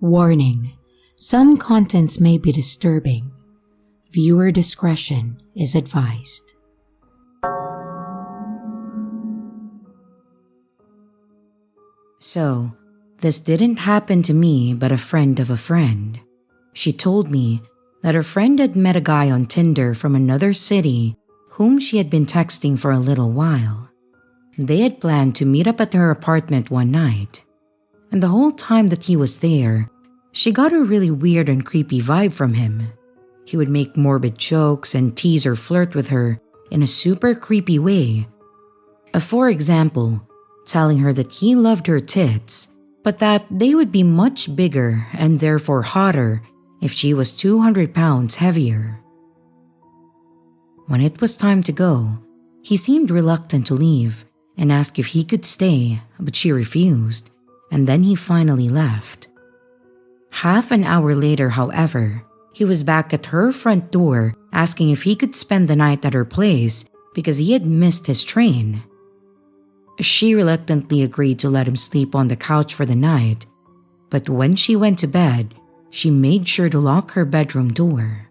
Warning: some contents may be disturbing. Viewer discretion is advised. So, this didn't happen to me but a friend of a friend. She told me that her friend had met a guy on Tinder from another city whom she had been texting for a little while. They had planned to meet up at her apartment one night, and the whole time that he was there, she got a really weird and creepy vibe from him. He would make morbid jokes and tease or flirt with her in a super creepy way. For example, telling her that he loved her tits, but that they would be much bigger and therefore hotter if she was 200 pounds heavier. When it was time to go, he seemed reluctant to leave and asked if he could stay, but she refused, and then he finally left. Half an hour later, however, he was back at her front door asking if he could spend the night at her place because he had missed his train. She reluctantly agreed to let him sleep on the couch for the night, but when she went to bed, she made sure to lock her bedroom door.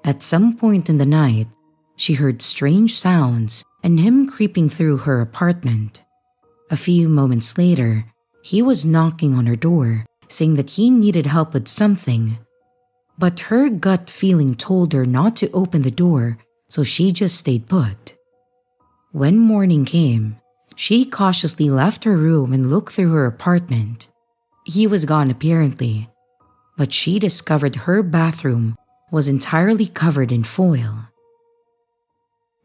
At some point in the night, she heard strange sounds and him creeping through her apartment. A few moments later, he was knocking on her door, saying that he needed help with something. But her gut feeling told her not to open the door, so she just stayed put. When morning came, she cautiously left her room and looked through her apartment. He was gone apparently, but she discovered her bathroom was entirely covered in foil.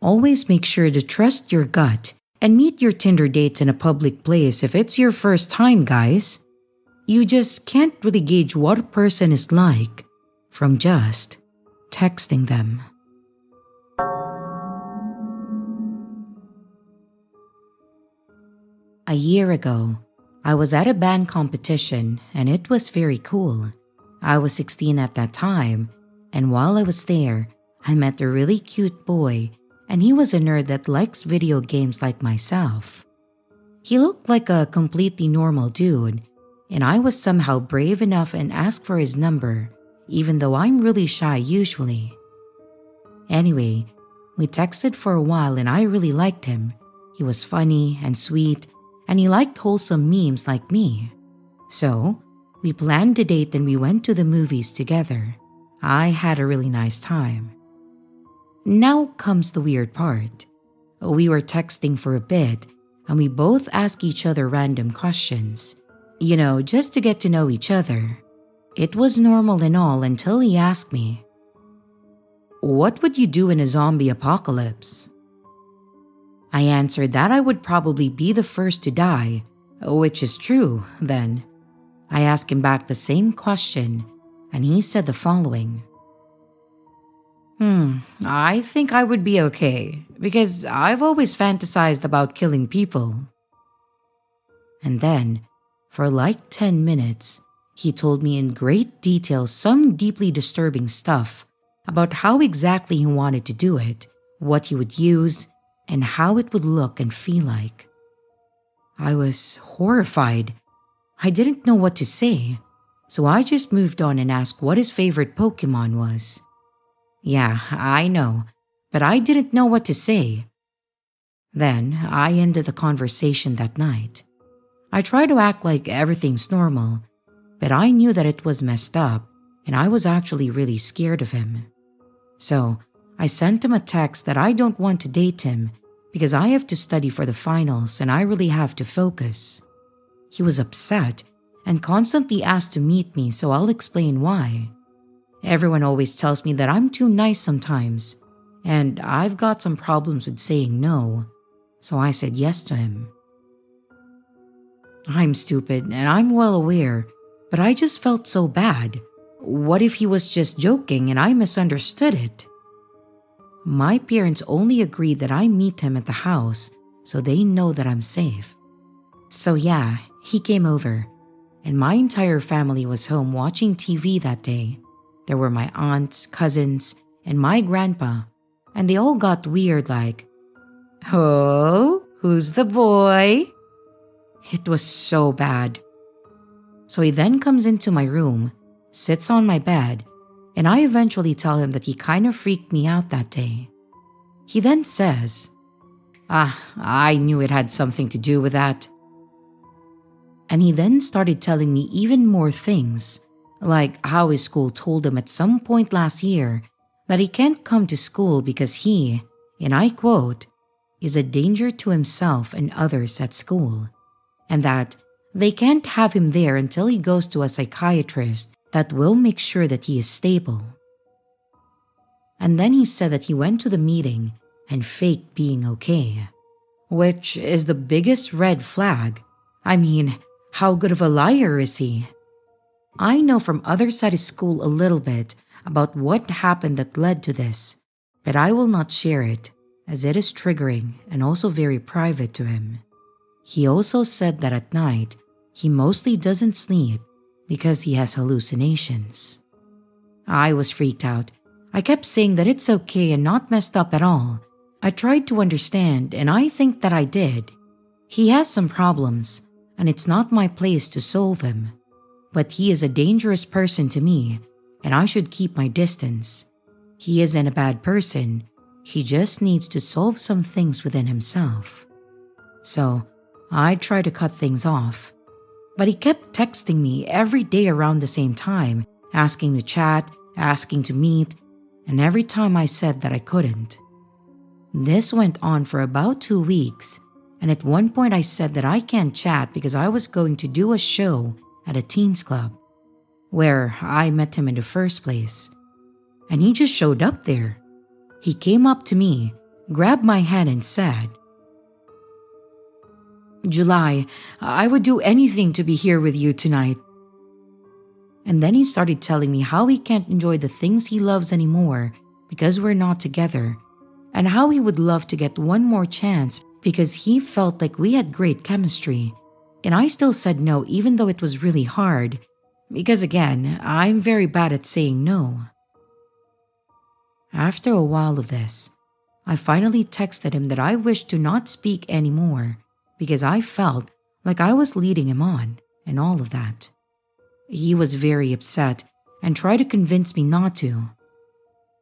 Always make sure to trust your gut and meet your Tinder dates in a public place if it's your first time, guys. You just can't really gauge what a person is like from just texting them. A year ago, I was at a band competition and it was very cool. I was 16 at that time, and while I was there, I met a really cute boy, and he was a nerd that likes video games like myself. He looked like a completely normal dude, and I was somehow brave enough and asked for his number, even though I'm really shy usually. Anyway, we texted for a while and I really liked him. He was funny and sweet, and he liked wholesome memes like me. So, we planned a date and we went to the movies together. I had a really nice time. Now comes the weird part. We were texting for a bit and we both asked each other random questions. Just to get to know each other. It was normal and all until he asked me, "What would you do in a zombie apocalypse?" I answered that I would probably be the first to die, which is true then. I asked him back the same question, and he said the following. I think I would be okay, because I've always fantasized about killing people." And then, for like 10 minutes, he told me in great detail some deeply disturbing stuff about how exactly he wanted to do it, what he would use, and how it would look and feel like. I was horrified. I didn't know what to say, so I just moved on and asked what his favorite Pokemon was. Yeah, I know, but I didn't know what to say. Then I ended the conversation that night. I tried to act like everything's normal, but I knew that it was messed up and I was actually really scared of him. So I sent him a text that I don't want to date him because I have to study for the finals and I really have to focus. He was upset and constantly asked to meet me, so I'll explain why. Everyone always tells me that I'm too nice sometimes, and I've got some problems with saying no, so I said yes to him. I'm stupid and I'm well aware, but I just felt so bad. What if he was just joking and I misunderstood it? My parents only agreed that I meet him at the house so they know that I'm safe. So yeah, he came over, and my entire family was home watching TV that day. There were my aunts, cousins, and my grandpa, and they all got weird like, "Oh, who's the boy?" It was so bad. So he then comes into my room, sits on my bed, and I eventually tell him that he kind of freaked me out that day. He then says, I knew it had something to do with that. And he then started telling me even more things, like how his school told him at some point last year that he can't come to school because he, and I quote, is a danger to himself and others at school, and that they can't have him there until he goes to a psychiatrist that will make sure that he is stable. And then he said that he went to the meeting and faked being okay, which is the biggest red flag. I mean, how good of a liar is he? I know from other side of school a little bit about what happened that led to this, but I will not share it as it is triggering and also very private to him. He also said that at night, he mostly doesn't sleep because he has hallucinations. I was freaked out. I kept saying that it's okay and not messed up at all. I tried to understand, and I think that I did. He has some problems, and it's not my place to solve him. But he is a dangerous person to me, and I should keep my distance. He isn't a bad person. He just needs to solve some things within himself. So, I tried to cut things off. But he kept texting me every day around the same time, asking to chat, asking to meet, and every time I said that I couldn't. This went on for about 2 weeks, and at one point I said that I can't chat because I was going to do a show at a teens club, where I met him in the first place. And he just showed up there. He came up to me, grabbed my hand and said, "July, I would do anything to be here with you tonight." And then he started telling me how he can't enjoy the things he loves anymore because we're not together, and how he would love to get one more chance because he felt like we had great chemistry. And I still said no, even though it was really hard, because again, I'm very bad at saying no. After a while of this, I finally texted him that I wished to not speak anymore because I felt like I was leading him on and all of that. He was very upset and tried to convince me not to.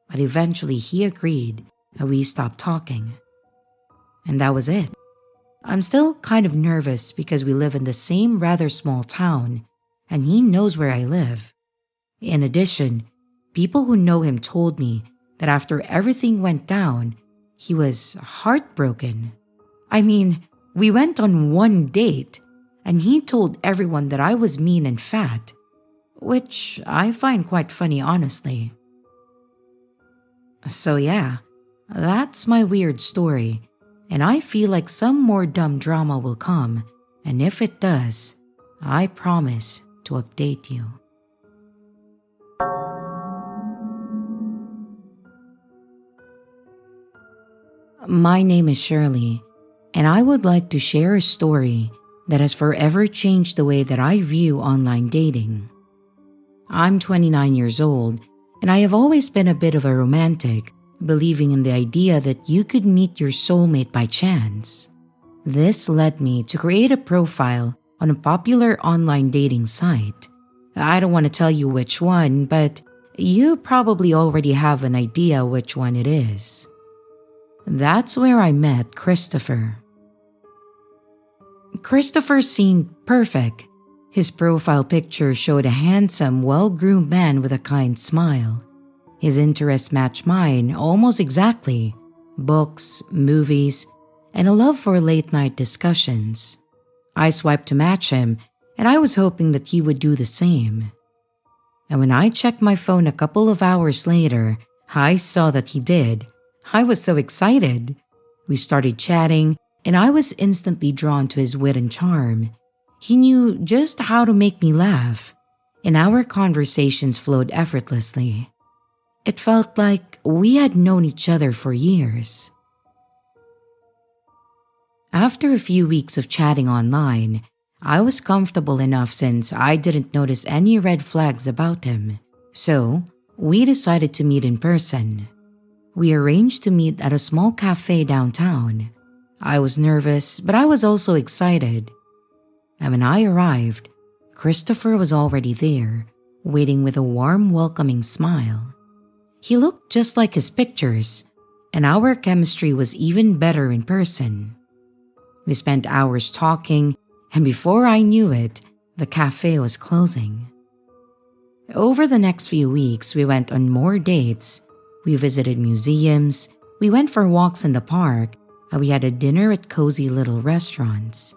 But eventually he agreed and we stopped talking. And that was it. I'm still kind of nervous because we live in the same rather small town and he knows where I live. In addition, people who know him told me that after everything went down, he was heartbroken. I mean, we went on one date and he told everyone that I was mean and fat, which I find quite funny, honestly. So yeah, that's my weird story, and I feel like some more dumb drama will come, and if it does, I promise to update you. My name is Shirley, and I would like to share a story that has forever changed the way that I view online dating. I'm 29 years old, and I have always been a bit of a romantic, believing in the idea that you could meet your soulmate by chance. This led me to create a profile on a popular online dating site. I don't want to tell you which one, but you probably already have an idea which one it is. That's where I met Christopher. Christopher seemed perfect. His profile picture showed a handsome, well-groomed man with a kind smile. His interests matched mine almost exactly: books, movies, and a love for late-night discussions. I swiped to match him, and I was hoping that he would do the same. And when I checked my phone a couple of hours later, I saw that he did. I was so excited. We started chatting, and I was instantly drawn to his wit and charm. He knew just how to make me laugh, and our conversations flowed effortlessly. It felt like we had known each other for years. After a few weeks of chatting online, I was comfortable enough since I didn't notice any red flags about him, so we decided to meet in person. We arranged to meet at a small cafe downtown. I was nervous, but I was also excited. And when I arrived, Christopher was already there, waiting with a warm, welcoming smile. He looked just like his pictures, and our chemistry was even better in person. We spent hours talking, and before I knew it, the cafe was closing. Over the next few weeks, we went on more dates. We visited museums, we went for walks in the park, and we had a dinner at cozy little restaurants.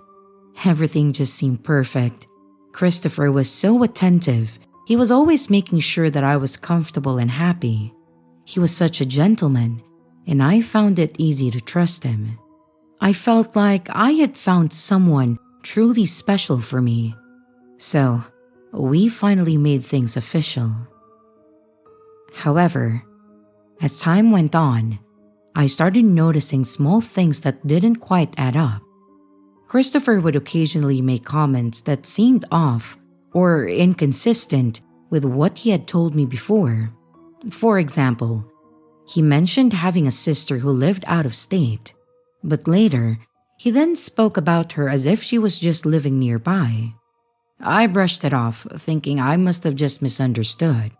Everything just seemed perfect. Christopher was so attentive. He was always making sure that I was comfortable and happy. He was such a gentleman, and I found it easy to trust him. I felt like I had found someone truly special for me. So, we finally made things official. However, as time went on, I started noticing small things that didn't quite add up. Christopher would occasionally make comments that seemed off or inconsistent with what he had told me before. For example, he mentioned having a sister who lived out of state, but later, he then spoke about her as if she was just living nearby. I brushed it off, thinking I must have just misunderstood.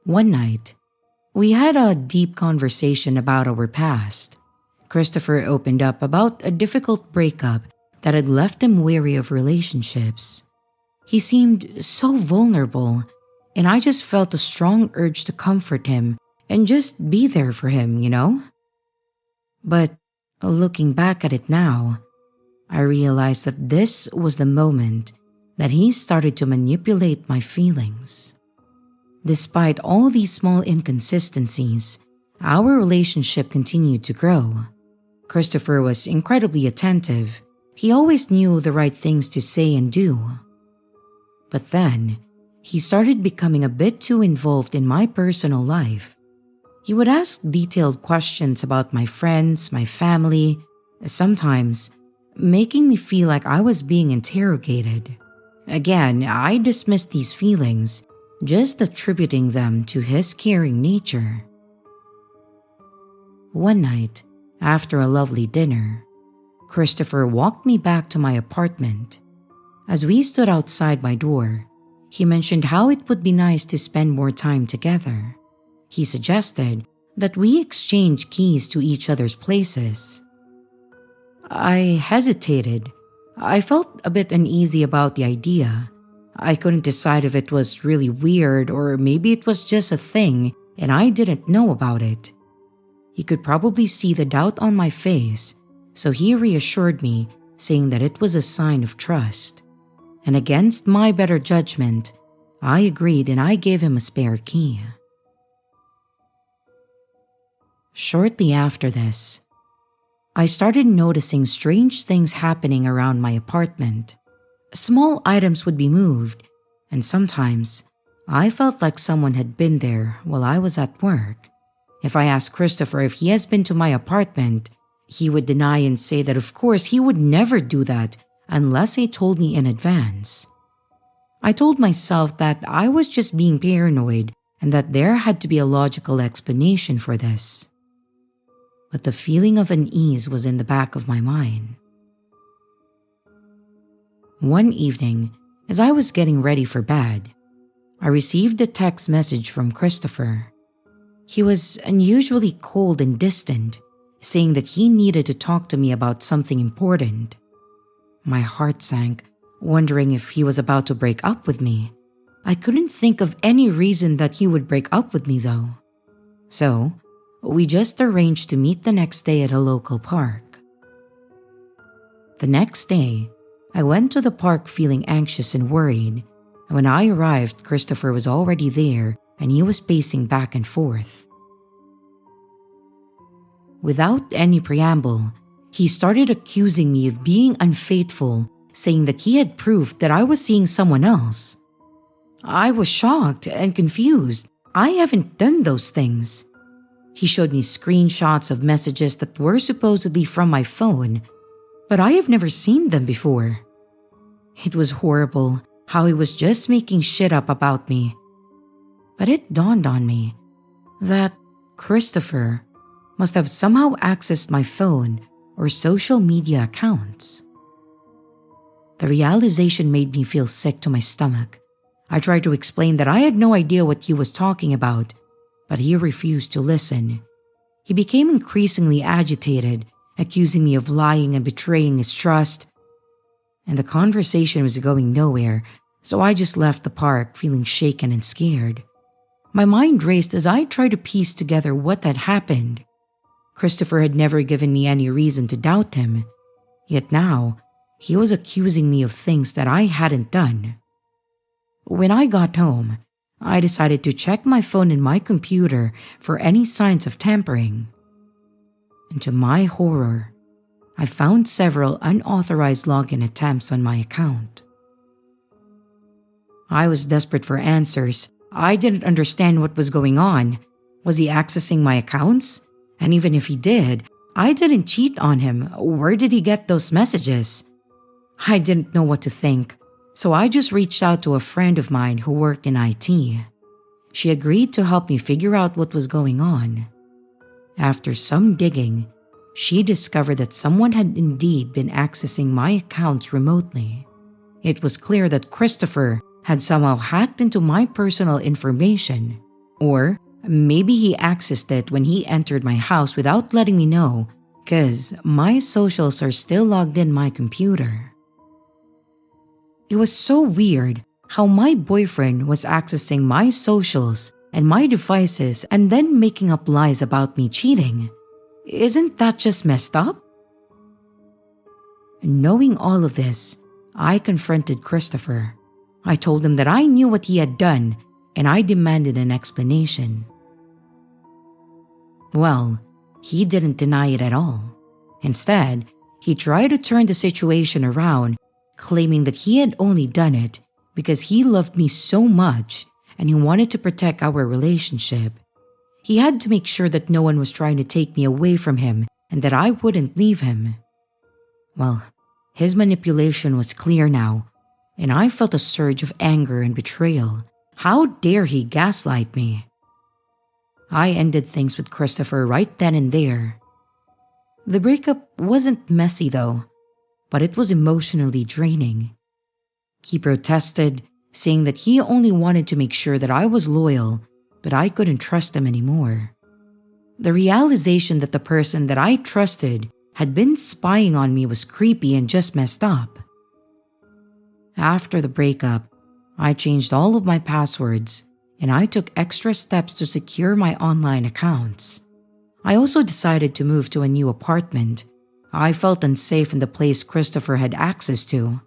One night, we had a deep conversation about our past. Christopher opened up about a difficult breakup that had left him weary of relationships. He seemed so vulnerable, and I just felt a strong urge to comfort him and just be there for him, you know? But looking back at it now, I realized that this was the moment that he started to manipulate my feelings. Despite all these small inconsistencies, our relationship continued to grow. Christopher was incredibly attentive. He always knew the right things to say and do. But then, he started becoming a bit too involved in my personal life. He would ask detailed questions about my friends, my family, sometimes making me feel like I was being interrogated. Again, I dismissed these feelings, just attributing them to his caring nature. One night, after a lovely dinner, Christopher walked me back to my apartment. As we stood outside my door, he mentioned how it would be nice to spend more time together. He suggested that we exchange keys to each other's places. I hesitated. I felt a bit uneasy about the idea. I couldn't decide if it was really weird or maybe it was just a thing and I didn't know about it. He could probably see the doubt on my face, so he reassured me, saying that it was a sign of trust. And against my better judgment, I agreed and I gave him a spare key. Shortly after this, I started noticing strange things happening around my apartment. Small items would be moved, and sometimes I felt like someone had been there while I was at work. If I asked Christopher if he has been to my apartment, he would deny and say that of course he would never do that unless he told me in advance. I told myself that I was just being paranoid and that there had to be a logical explanation for this. But the feeling of unease was in the back of my mind. One evening, as I was getting ready for bed, I received a text message from Christopher. He was unusually cold and distant, saying that he needed to talk to me about something important. My heart sank, wondering if he was about to break up with me. I couldn't think of any reason that he would break up with me though. So, we just arranged to meet the next day at a local park. The next day, I went to the park feeling anxious and worried. When I arrived, Christopher was already there and he was pacing back and forth. Without any preamble, he started accusing me of being unfaithful, saying that he had proof that I was seeing someone else. I was shocked and confused. I haven't done those things. He showed me screenshots of messages that were supposedly from my phone, but I have never seen them before. It was horrible how he was just making shit up about me. But it dawned on me that Christopher must have somehow accessed my phone or social media accounts. The realization made me feel sick to my stomach. I tried to explain that I had no idea what he was talking about, but he refused to listen. He became increasingly agitated, accusing me of lying and betraying his trust. And the conversation was going nowhere, so I just left the park feeling shaken and scared. My mind raced as I tried to piece together what had happened. Christopher had never given me any reason to doubt him, yet now he was accusing me of things that I hadn't done. When I got home, I decided to check my phone and my computer for any signs of tampering. And to my horror, I found several unauthorized login attempts on my account. I was desperate for answers. I didn't understand what was going on. Was he accessing my accounts? And even if he did, I didn't cheat on him. Where did he get those messages? I didn't know what to think, so I just reached out to a friend of mine who worked in IT. She agreed to help me figure out what was going on. After some digging, she discovered that someone had indeed been accessing my accounts remotely. It was clear that Christopher had somehow hacked into my personal information, or maybe he accessed it when he entered my house without letting me know, because my socials are still logged in my computer. It was so weird how my boyfriend was accessing my socials and my devices and then making up lies about me cheating. Isn't that just messed up? Knowing all of this, I confronted Christopher. I told him that I knew what he had done and I demanded an explanation. Well, he didn't deny it at all. Instead, he tried to turn the situation around, claiming that he had only done it because he loved me so much and he wanted to protect our relationship. He had to make sure that no one was trying to take me away from him and that I wouldn't leave him. Well, his manipulation was clear now, and I felt a surge of anger and betrayal. How dare he gaslight me? I ended things with Christopher right then and there. The breakup wasn't messy though, but it was emotionally draining. He protested, saying that he only wanted to make sure that I was loyal, but I couldn't trust him anymore. The realization that the person that I trusted had been spying on me was creepy and just messed up. After the breakup, I changed all of my passwords and I took extra steps to secure my online accounts. I also decided to move to a new apartment. I felt unsafe in the place Christopher had access to.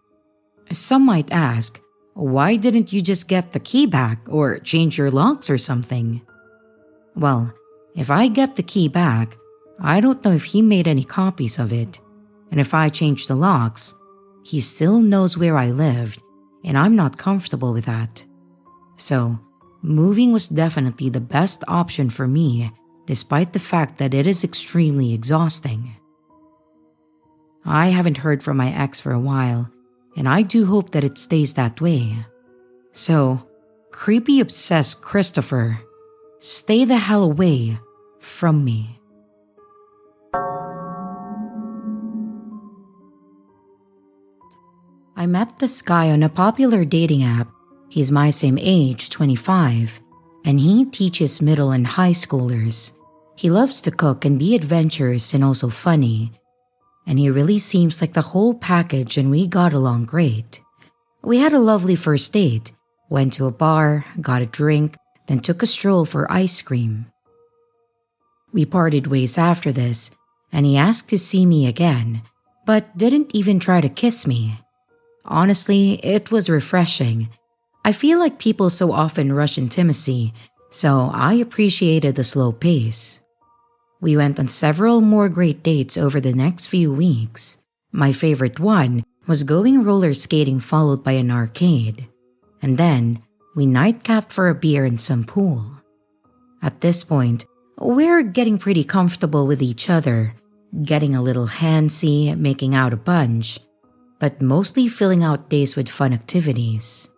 Some might ask, why didn't you just get the key back or change your locks or something? Well, if I get the key back, I don't know if he made any copies of it. And if I change the locks, he still knows where I lived, and I'm not comfortable with that. So, moving was definitely the best option for me, despite the fact that it is extremely exhausting. I haven't heard from my ex for a while, and I do hope that it stays that way. So, creepy obsessed Christopher, stay the hell away from me. I met this guy on a popular dating app. He's my same age, 25, and he teaches middle and high schoolers. He loves to cook and be adventurous and also funny. And he really seems like the whole package and we got along great. We had a lovely first date, went to a bar, got a drink, then took a stroll for ice cream. We parted ways after this, and he asked to see me again, but didn't even try to kiss me. Honestly, it was refreshing. I feel like people so often rush intimacy, so I appreciated the slow pace. We went on several more great dates over the next few weeks. My favorite one was going roller skating followed by an arcade. And then, we nightcapped for a beer and some pool. At this point, we're getting pretty comfortable with each other, getting a little handsy, making out a bunch, but mostly filling out days with fun activities.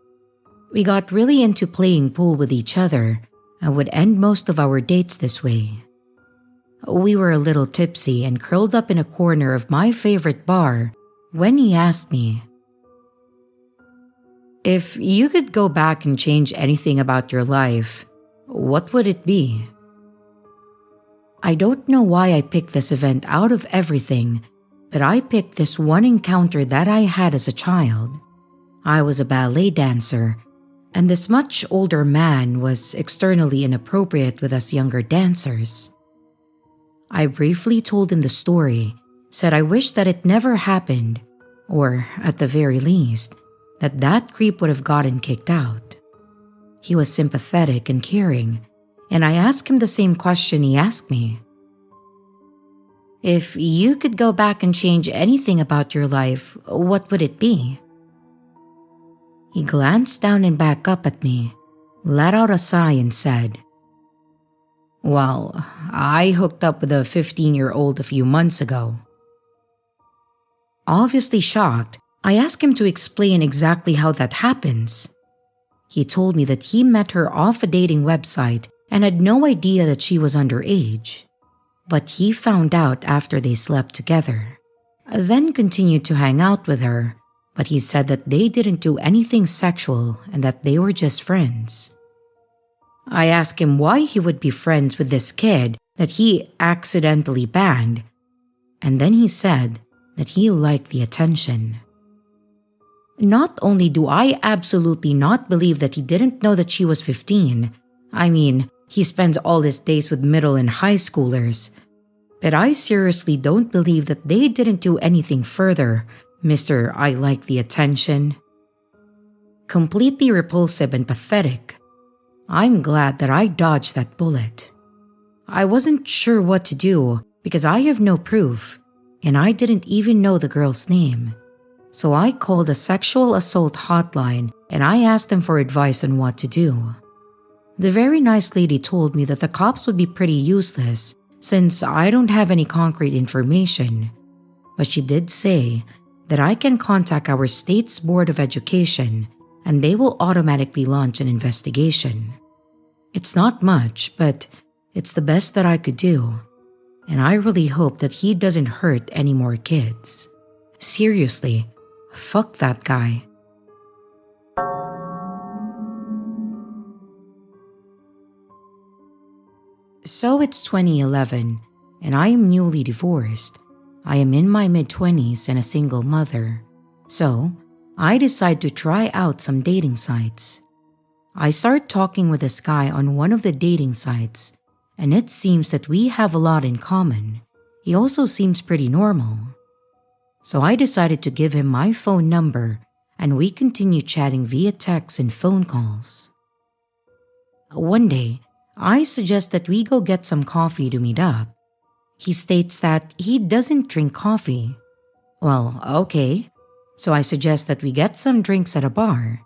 We got really into playing pool with each other and would end most of our dates this way. We were a little tipsy and curled up in a corner of my favorite bar when he asked me, If you could go back and change anything about your life, what would it be? I don't know why I picked this event out of everything, but I picked this one encounter that I had as a child. I was a ballet dancer, and this much older man was externally inappropriate with us younger dancers. I briefly told him the story, said I wished that it never happened, or at the very least, that creep would have gotten kicked out. He was sympathetic and caring, and I asked him the same question he asked me. If you could go back and change anything about your life, what would it be? He glanced down and back up at me, let out a sigh and said, Well, I hooked up with a 15-year-old a few months ago. Obviously shocked, I asked him to explain exactly how that happens. He told me that he met her off a dating website and had no idea that she was underage. But he found out after they slept together, then continued to hang out with her, but he said that they didn't do anything sexual and that they were just friends. I asked him why he would be friends with this kid that he accidentally banged, and then he said that he liked the attention. Not only do I absolutely not believe that he didn't know that she was 15, I mean, he spends all his days with middle and high schoolers, but I seriously don't believe that they didn't do anything further, Mr. I like the attention. Completely repulsive and pathetic. I'm glad that I dodged that bullet. I wasn't sure what to do because I have no proof, and I didn't even know the girl's name. So I called a sexual assault hotline and I asked them for advice on what to do. The very nice lady told me that the cops would be pretty useless since I don't have any concrete information, but she did say that I can contact our state's Board of Education and they will automatically launch an investigation. It's not much, but it's the best that I could do, and I really hope that he doesn't hurt any more kids. Seriously, fuck that guy. So it's 2011, and I am newly divorced. I am in my mid-20s and a single mother. So, I decide to try out some dating sites. I start talking with this guy on one of the dating sites, and it seems that we have a lot in common. He also seems pretty normal. So I decided to give him my phone number, and we continue chatting via text and phone calls. One day, I suggest that we go get some coffee to meet up. He states that he doesn't drink coffee. Well, okay. So I suggest that we get some drinks at a bar.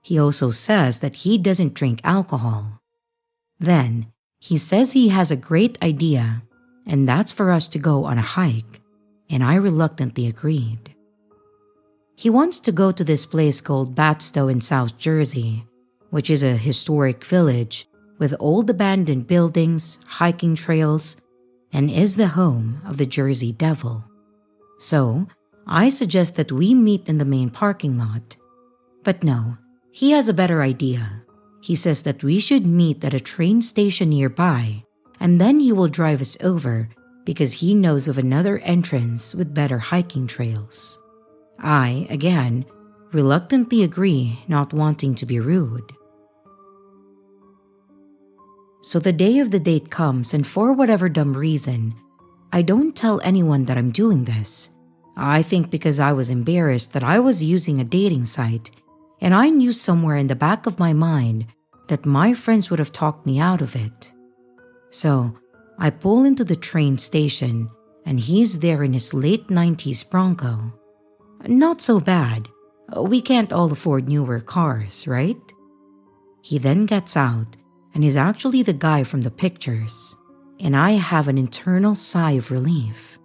He also says that he doesn't drink alcohol. Then, he says he has a great idea, and that's for us to go on a hike, and I reluctantly agreed. He wants to go to this place called Batstow in South Jersey, which is a historic village with old abandoned buildings, hiking trails, and is the home of the Jersey Devil. So, I suggest that we meet in the main parking lot. But no, he has a better idea. He says that we should meet at a train station nearby, and then he will drive us over because he knows of another entrance with better hiking trails. I, again, reluctantly agree, not wanting to be rude. So the day of the date comes, and for whatever dumb reason, I don't tell anyone that I'm doing this. I think because I was embarrassed that I was using a dating site, and I knew somewhere in the back of my mind that my friends would have talked me out of it. So I pull into the train station, and he's there in his late 90s Bronco. Not so bad. We can't all afford newer cars, right? He then gets out, and is actually the guy from the pictures, and I have an internal sigh of relief.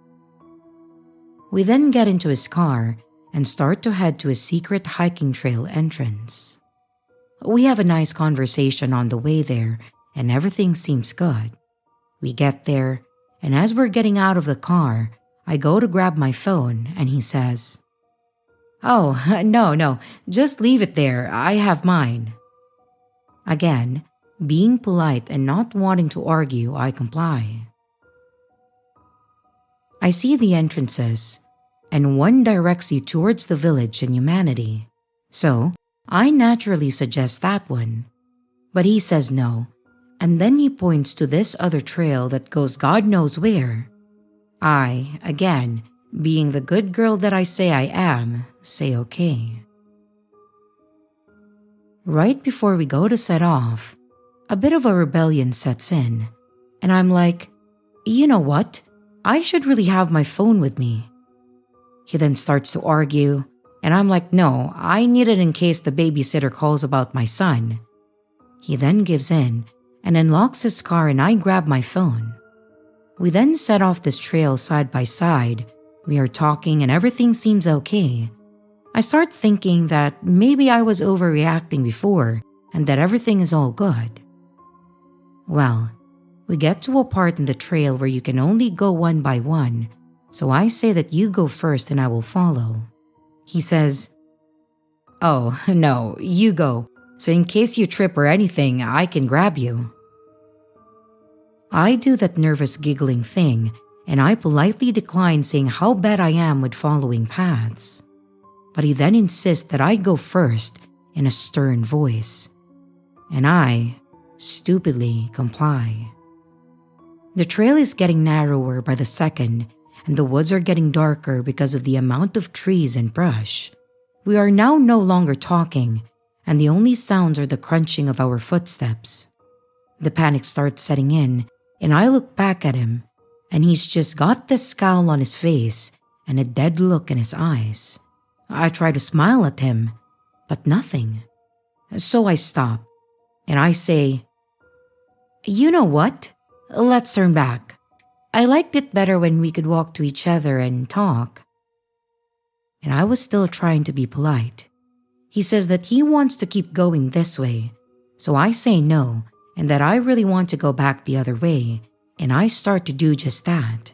We then get into his car and start to head to a secret hiking trail entrance. We have a nice conversation on the way there, and everything seems good. We get there, and as we're getting out of the car, I go to grab my phone, and he says, Oh, no, no, just leave it there. I have mine. Again, being polite and not wanting to argue, I comply. I see the entrances, and one directs you towards the village and humanity. So, I naturally suggest that one. But he says no, and then he points to this other trail that goes God knows where. I, again, being the good girl that I say I am, say okay. Right before we go to set off, a bit of a rebellion sets in, and I'm like, you know what? I should really have my phone with me. He then starts to argue, and I'm like, no, I need it in case the babysitter calls about my son. He then gives in and unlocks his car, and I grab my phone. We then set off this trail side by side. We are talking and everything seems okay. I start thinking that maybe I was overreacting before and that everything is all good. Well, we get to a part in the trail where you can only go one by one, so I say that you go first and I will follow. He says, "Oh, no, you go, so in case you trip or anything, I can grab you." I do that nervous giggling thing, and I politely decline saying how bad I am with following paths. But he then insists that I go first in a stern voice, and I stupidly comply. The trail is getting narrower by the second, and the woods are getting darker because of the amount of trees and brush. We are now no longer talking, and the only sounds are the crunching of our footsteps. The panic starts setting in, and I look back at him, and he's just got this scowl on his face and a dead look in his eyes. I try to smile at him, but nothing. So I stop, and I say, "You know what? Let's turn back. I liked it better when we could walk to each other and talk." And I was still trying to be polite. He says that he wants to keep going this way, so I say no, and that I really want to go back the other way, and I start to do just that.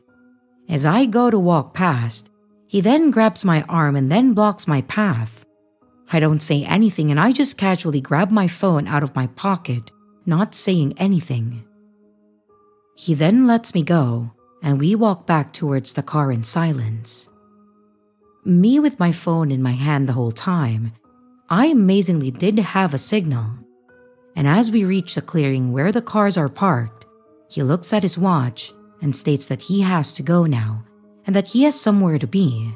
As I go to walk past, he then grabs my arm and then blocks my path. I don't say anything, and I just casually grab my phone out of my pocket, not saying anything. He then lets me go, and we walk back towards the car in silence. Me with my phone in my hand the whole time, I amazingly did have a signal. And as we reach the clearing where the cars are parked, he looks at his watch and states that he has to go now and that he has somewhere to be.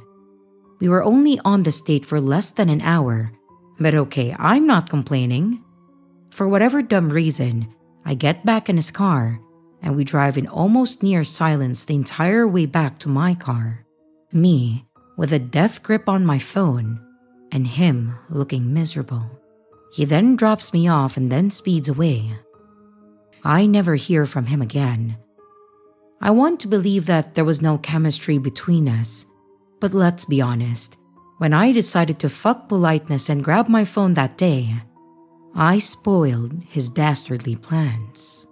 We were only on this date for less than an hour, but okay, I'm not complaining. For whatever dumb reason, I get back in his car and we drive in almost near silence the entire way back to my car. Me with a death grip on my phone and him looking miserable. He then drops me off and then speeds away. I never hear from him again. I want to believe that there was no chemistry between us, but let's be honest, when I decided to fuck politeness and grab my phone that day, I spoiled his dastardly plans.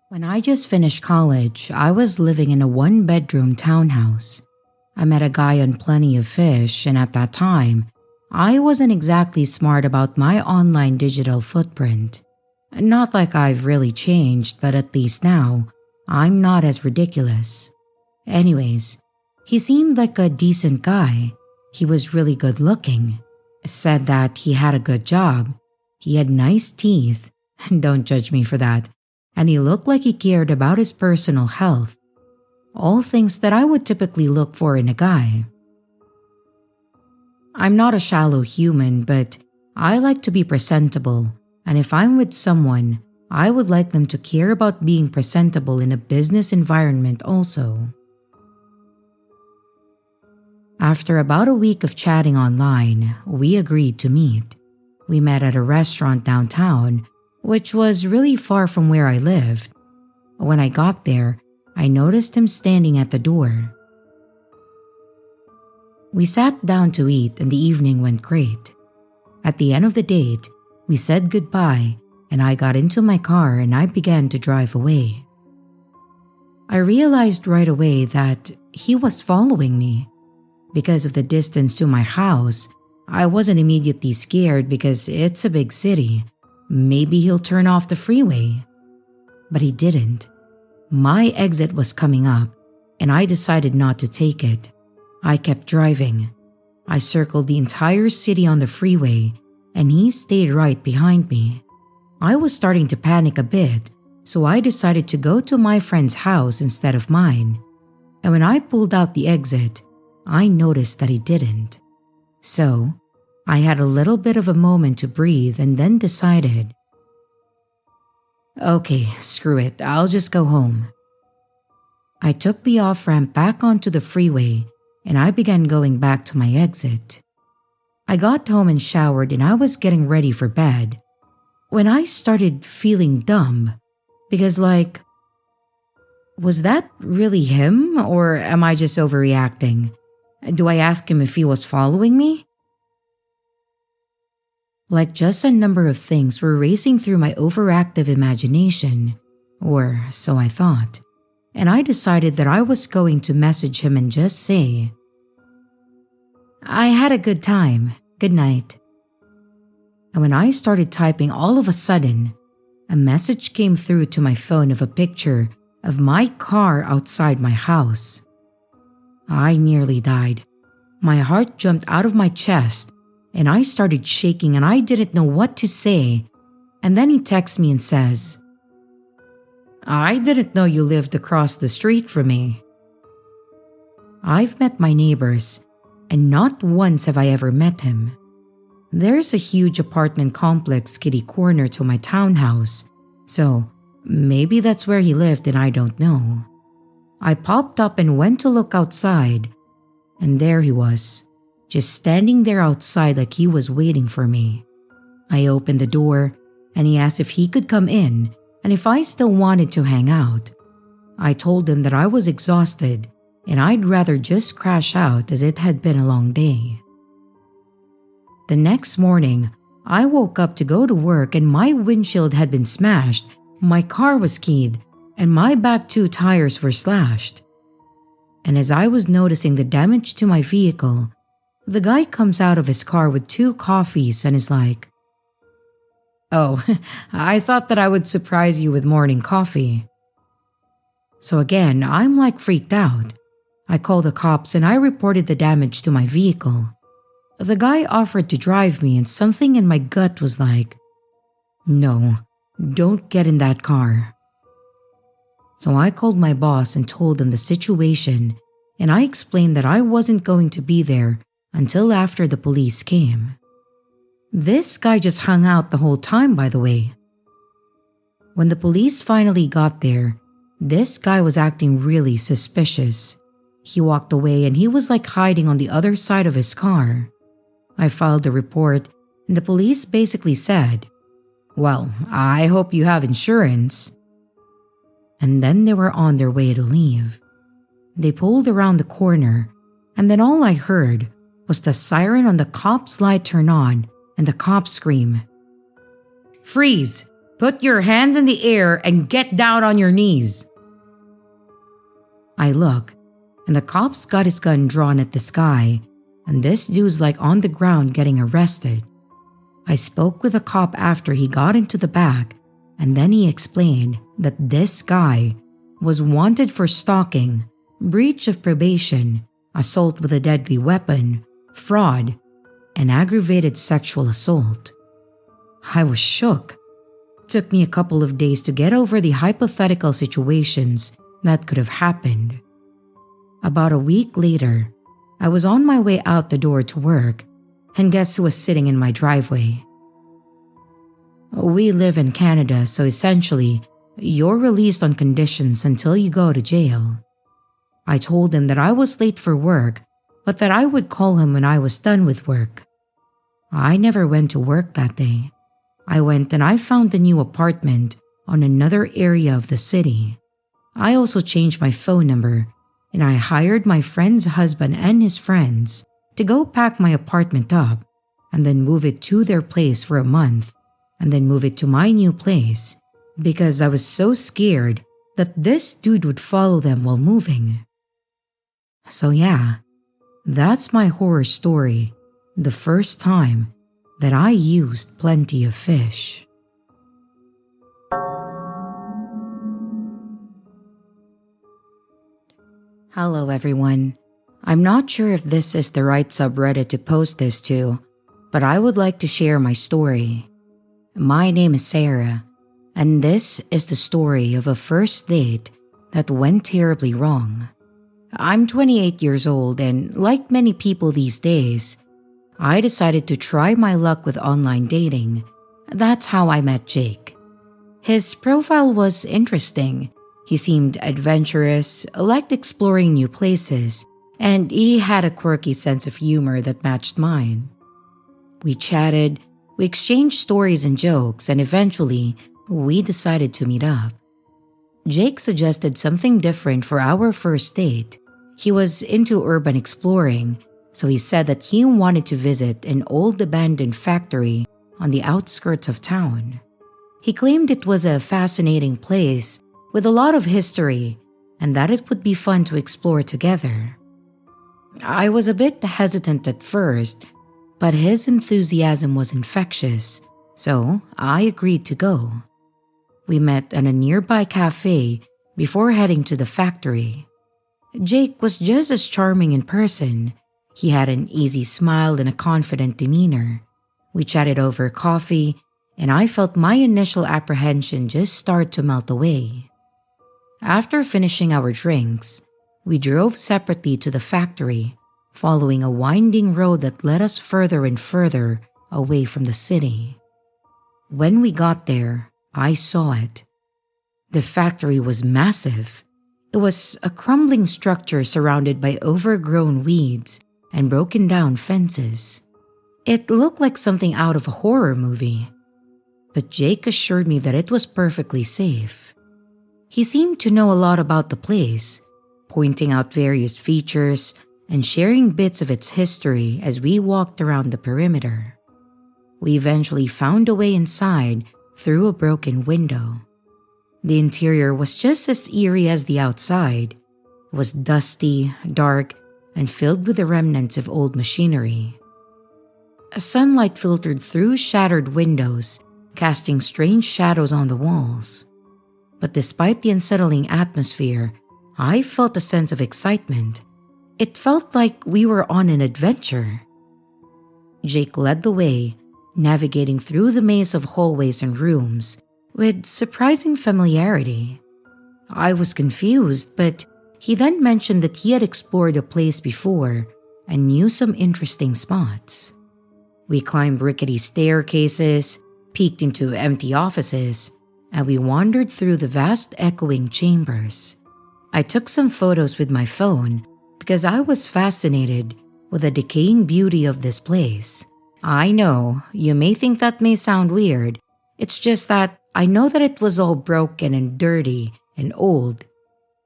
When I just finished college, I was living in a one-bedroom townhouse. I met a guy on Plenty of Fish, and at that time, I wasn't exactly smart about my online digital footprint. Not like I've really changed, but at least now, I'm not as ridiculous. Anyways, he seemed like a decent guy. He was really good looking. Said that he had a good job. He had nice teeth. Don't judge me for that. And he looked like he cared about his personal health. All things that I would typically look for in a guy. I'm not a shallow human, but I like to be presentable, and if I'm with someone, I would like them to care about being presentable in a business environment also. After about a week of chatting online, we agreed to meet. We met at a restaurant downtown, which was really far from where I lived. When I got there, I noticed him standing at the door. We sat down to eat and the evening went great. At the end of the date, we said goodbye and I got into my car and I began to drive away. I realized right away that he was following me. Because of the distance to my house, I wasn't immediately scared because it's a big city. Maybe he'll turn off the freeway. But he didn't. My exit was coming up, and I decided not to take it. I kept driving. I circled the entire city on the freeway, and he stayed right behind me. I was starting to panic a bit, so I decided to go to my friend's house instead of mine. And when I pulled out the exit, I noticed that he didn't. So, I had a little bit of a moment to breathe and then decided, okay, screw it, I'll just go home. I took the off-ramp back onto the freeway and I began going back to my exit. I got home and showered and I was getting ready for bed when I started feeling dumb because was that really him or am I just overreacting? Do I ask him if he was following me? Just a number of things were racing through my overactive imagination, or so I thought, and I decided that I was going to message him and just say, I had a good time, good night. And when I started typing, all of a sudden, a message came through to my phone of a picture of my car outside my house. I nearly died. My heart jumped out of my chest and I started shaking and I didn't know what to say. And then he texts me and says, I didn't know you lived across the street from me. I've met my neighbors and not once have I ever met him. There's a huge apartment complex kitty corner to my townhouse, so maybe that's where he lived and I don't know. I popped up and went to look outside, and there he was, just standing there outside like he was waiting for me. I opened the door and he asked if he could come in and if I still wanted to hang out. I told him that I was exhausted and I'd rather just crash out as it had been a long day. The next morning, I woke up to go to work and my windshield had been smashed, my car was keyed, and my back 2 tires were slashed. And as I was noticing the damage to my vehicle, the guy comes out of his car with 2 coffees and is like, oh, I thought that I would surprise you with morning coffee. So again, I'm freaked out. I called the cops and I reported the damage to my vehicle. The guy offered to drive me and something in my gut was like, no, don't get in that car. So I called my boss and told him the situation and I explained that I wasn't going to be there until after the police came. This guy just hung out the whole time, by the way. When the police finally got there, this guy was acting really suspicious. He walked away and he was hiding on the other side of his car. I filed a report and the police basically said, well, I hope you have insurance. And then they were on their way to leave. They pulled around the corner and then all I heard was the siren on the cop's light turn on and the cops scream, freeze! Put your hands in the air and get down on your knees. I look and the cop's got his gun drawn at this guy and this dude's on the ground getting arrested. I spoke with a cop after he got into the back and then he explained that this guy was wanted for stalking, breach of probation, assault with a deadly weapon, fraud, and aggravated sexual assault. I was shook. It took me a couple of days to get over the hypothetical situations that could have happened. About a week later, I was on my way out the door to work, and guess who was sitting in my driveway? We live in Canada, so essentially, you're released on conditions until you go to jail. I told him that I was late for work, but that I would call him when I was done with work. I never went to work that day. I went and I found a new apartment on another area of the city. I also changed my phone number and I hired my friend's husband and his friends to go pack my apartment up and then move it to their place for a month and then move it to my new place because I was so scared that this dude would follow them while moving. So yeah, that's my horror story, the first time that I used plenty of fish. Hello everyone. I'm not sure if this is the right subreddit to post this to, but I would like to share my story. My name is Sarah, and this is the story of a first date that went terribly wrong. I'm 28 years old, and like many people these days, I decided to try my luck with online dating. That's how I met Jake. His profile was interesting. He seemed adventurous, liked exploring new places, and he had a quirky sense of humor that matched mine. We chatted, we exchanged stories and jokes, and eventually, we decided to meet up. Jake suggested something different for our first date. He was into urban exploring, so he said that he wanted to visit an old abandoned factory on the outskirts of town. He claimed it was a fascinating place with a lot of history and that it would be fun to explore together. I was a bit hesitant at first, but his enthusiasm was infectious, so I agreed to go. We met at a nearby cafe before heading to the factory. Jake was just as charming in person. He had an easy smile and a confident demeanor. We chatted over coffee, and I felt my initial apprehension just start to melt away. After finishing our drinks, we drove separately to the factory, following a winding road that led us further and further away from the city. When we got there, I saw it. The factory was massive. It was a crumbling structure surrounded by overgrown weeds and broken down fences. It looked like something out of a horror movie. But Jake assured me that it was perfectly safe. He seemed to know a lot about the place, pointing out various features and sharing bits of its history as we walked around the perimeter. We eventually found a way inside through a broken window. The interior was just as eerie as the outside. It was dusty, dark, and filled with the remnants of old machinery. Sunlight filtered through shattered windows, casting strange shadows on the walls. But despite the unsettling atmosphere, I felt a sense of excitement. It felt like we were on an adventure. Jake led the way, navigating through the maze of hallways and rooms with surprising familiarity. I was confused, but he then mentioned that he had explored the place before and knew some interesting spots. We climbed rickety staircases, peeked into empty offices, and we wandered through the vast echoing chambers. I took some photos with my phone because I was fascinated with the decaying beauty of this place. I know, you may think that may sound weird. It's just that I know that it was all broken and dirty and old,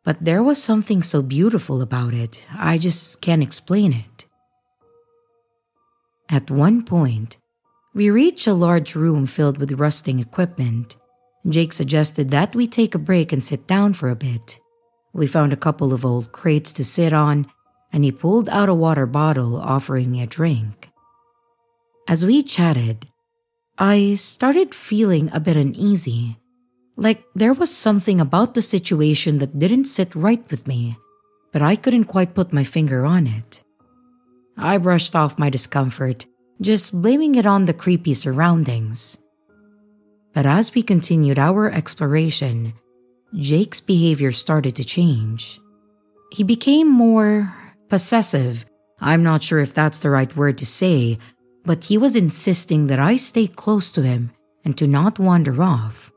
but there was something so beautiful about it, I just can't explain it. At one point, we reached a large room filled with rusting equipment. Jake suggested that we take a break and sit down for a bit. We found a couple of old crates to sit on, and he pulled out a water bottle, offering me a drink. As we chatted, I started feeling a bit uneasy, like there was something about the situation that didn't sit right with me, but I couldn't quite put my finger on it. I brushed off my discomfort, just blaming it on the creepy surroundings. But as we continued our exploration, Jake's behavior started to change. He became more possessive. I'm not sure if that's the right word to say, but he was insisting that I stay close to him and to not wander off.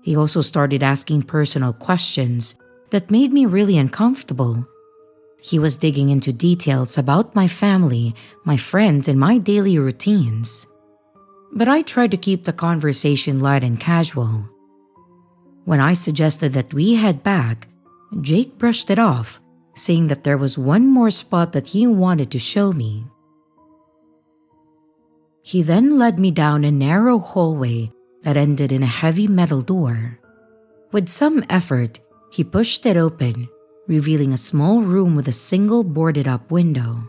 He also started asking personal questions that made me really uncomfortable. He was digging into details about my family, my friends, and my daily routines. But I tried to keep the conversation light and casual. When I suggested that we head back, Jake brushed it off, saying that there was one more spot that he wanted to show me. He then led me down a narrow hallway that ended in a heavy metal door. With some effort, He pushed it open, revealing a small room with a single boarded up window.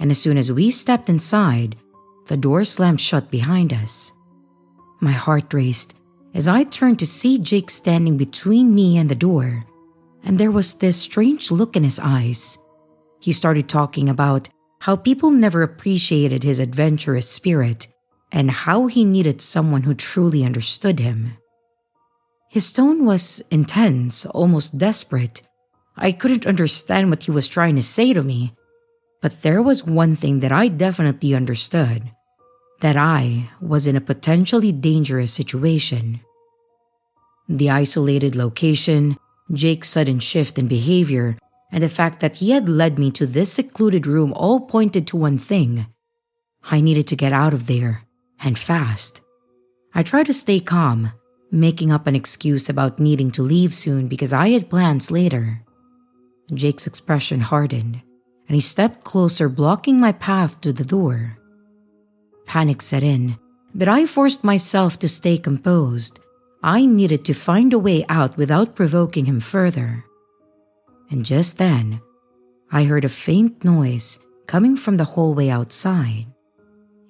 And as soon as we stepped inside, the door slammed shut behind us. My heart raced as I turned to see Jake standing between me and the door, and there was this strange look in his eyes. He started talking about how people never appreciated his adventurous spirit and how he needed someone who truly understood him. His tone was intense, almost desperate. I couldn't understand what he was trying to say to me, but there was one thing that I definitely understood: that I was in a potentially dangerous situation. The isolated location, Jake's sudden shift in behavior, and the fact that he had led me to this secluded room all pointed to one thing: I needed to get out of there, and fast. I tried to stay calm, making up an excuse about needing to leave soon because I had plans later. Jake's expression hardened, and he stepped closer, blocking my path to the door. Panic set in, but I forced myself to stay composed. I needed to find a way out without provoking him further. And just then, I heard a faint noise coming from the hallway outside.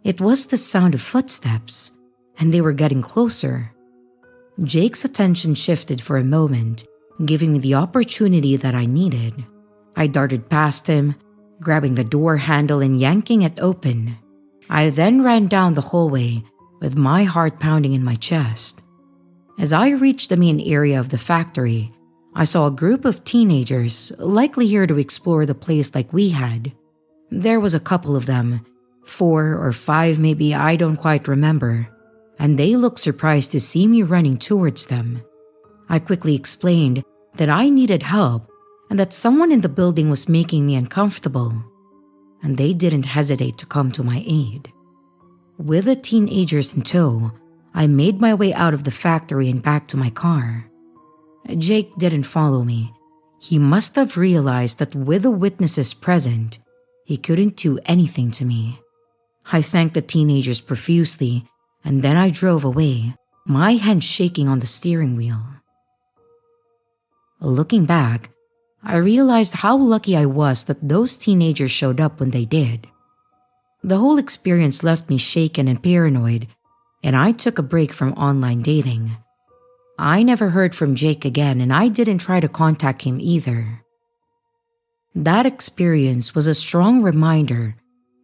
It was the sound of footsteps, and they were getting closer. Jake's attention shifted for a moment, giving me the opportunity that I needed. I darted past him, grabbing the door handle and yanking it open. I then ran down the hallway with my heart pounding in my chest. As I reached the main area of the factory, I saw a group of teenagers, likely here to explore the place like we had. There was a couple of them, 4 or 5 maybe, I don't quite remember, and they looked surprised to see me running towards them. I quickly explained that I needed help and that someone in the building was making me uncomfortable, and they didn't hesitate to come to my aid. With the teenagers in tow, I made my way out of the factory and back to my car. Jake didn't follow me. He must have realized that with the witnesses present, he couldn't do anything to me. I thanked the teenagers profusely, and then I drove away, my hand shaking on the steering wheel. Looking back, I realized how lucky I was that those teenagers showed up when they did. The whole experience left me shaken and paranoid, and I took a break from online dating. I never heard from Jake again, and I didn't try to contact him either. That experience was a strong reminder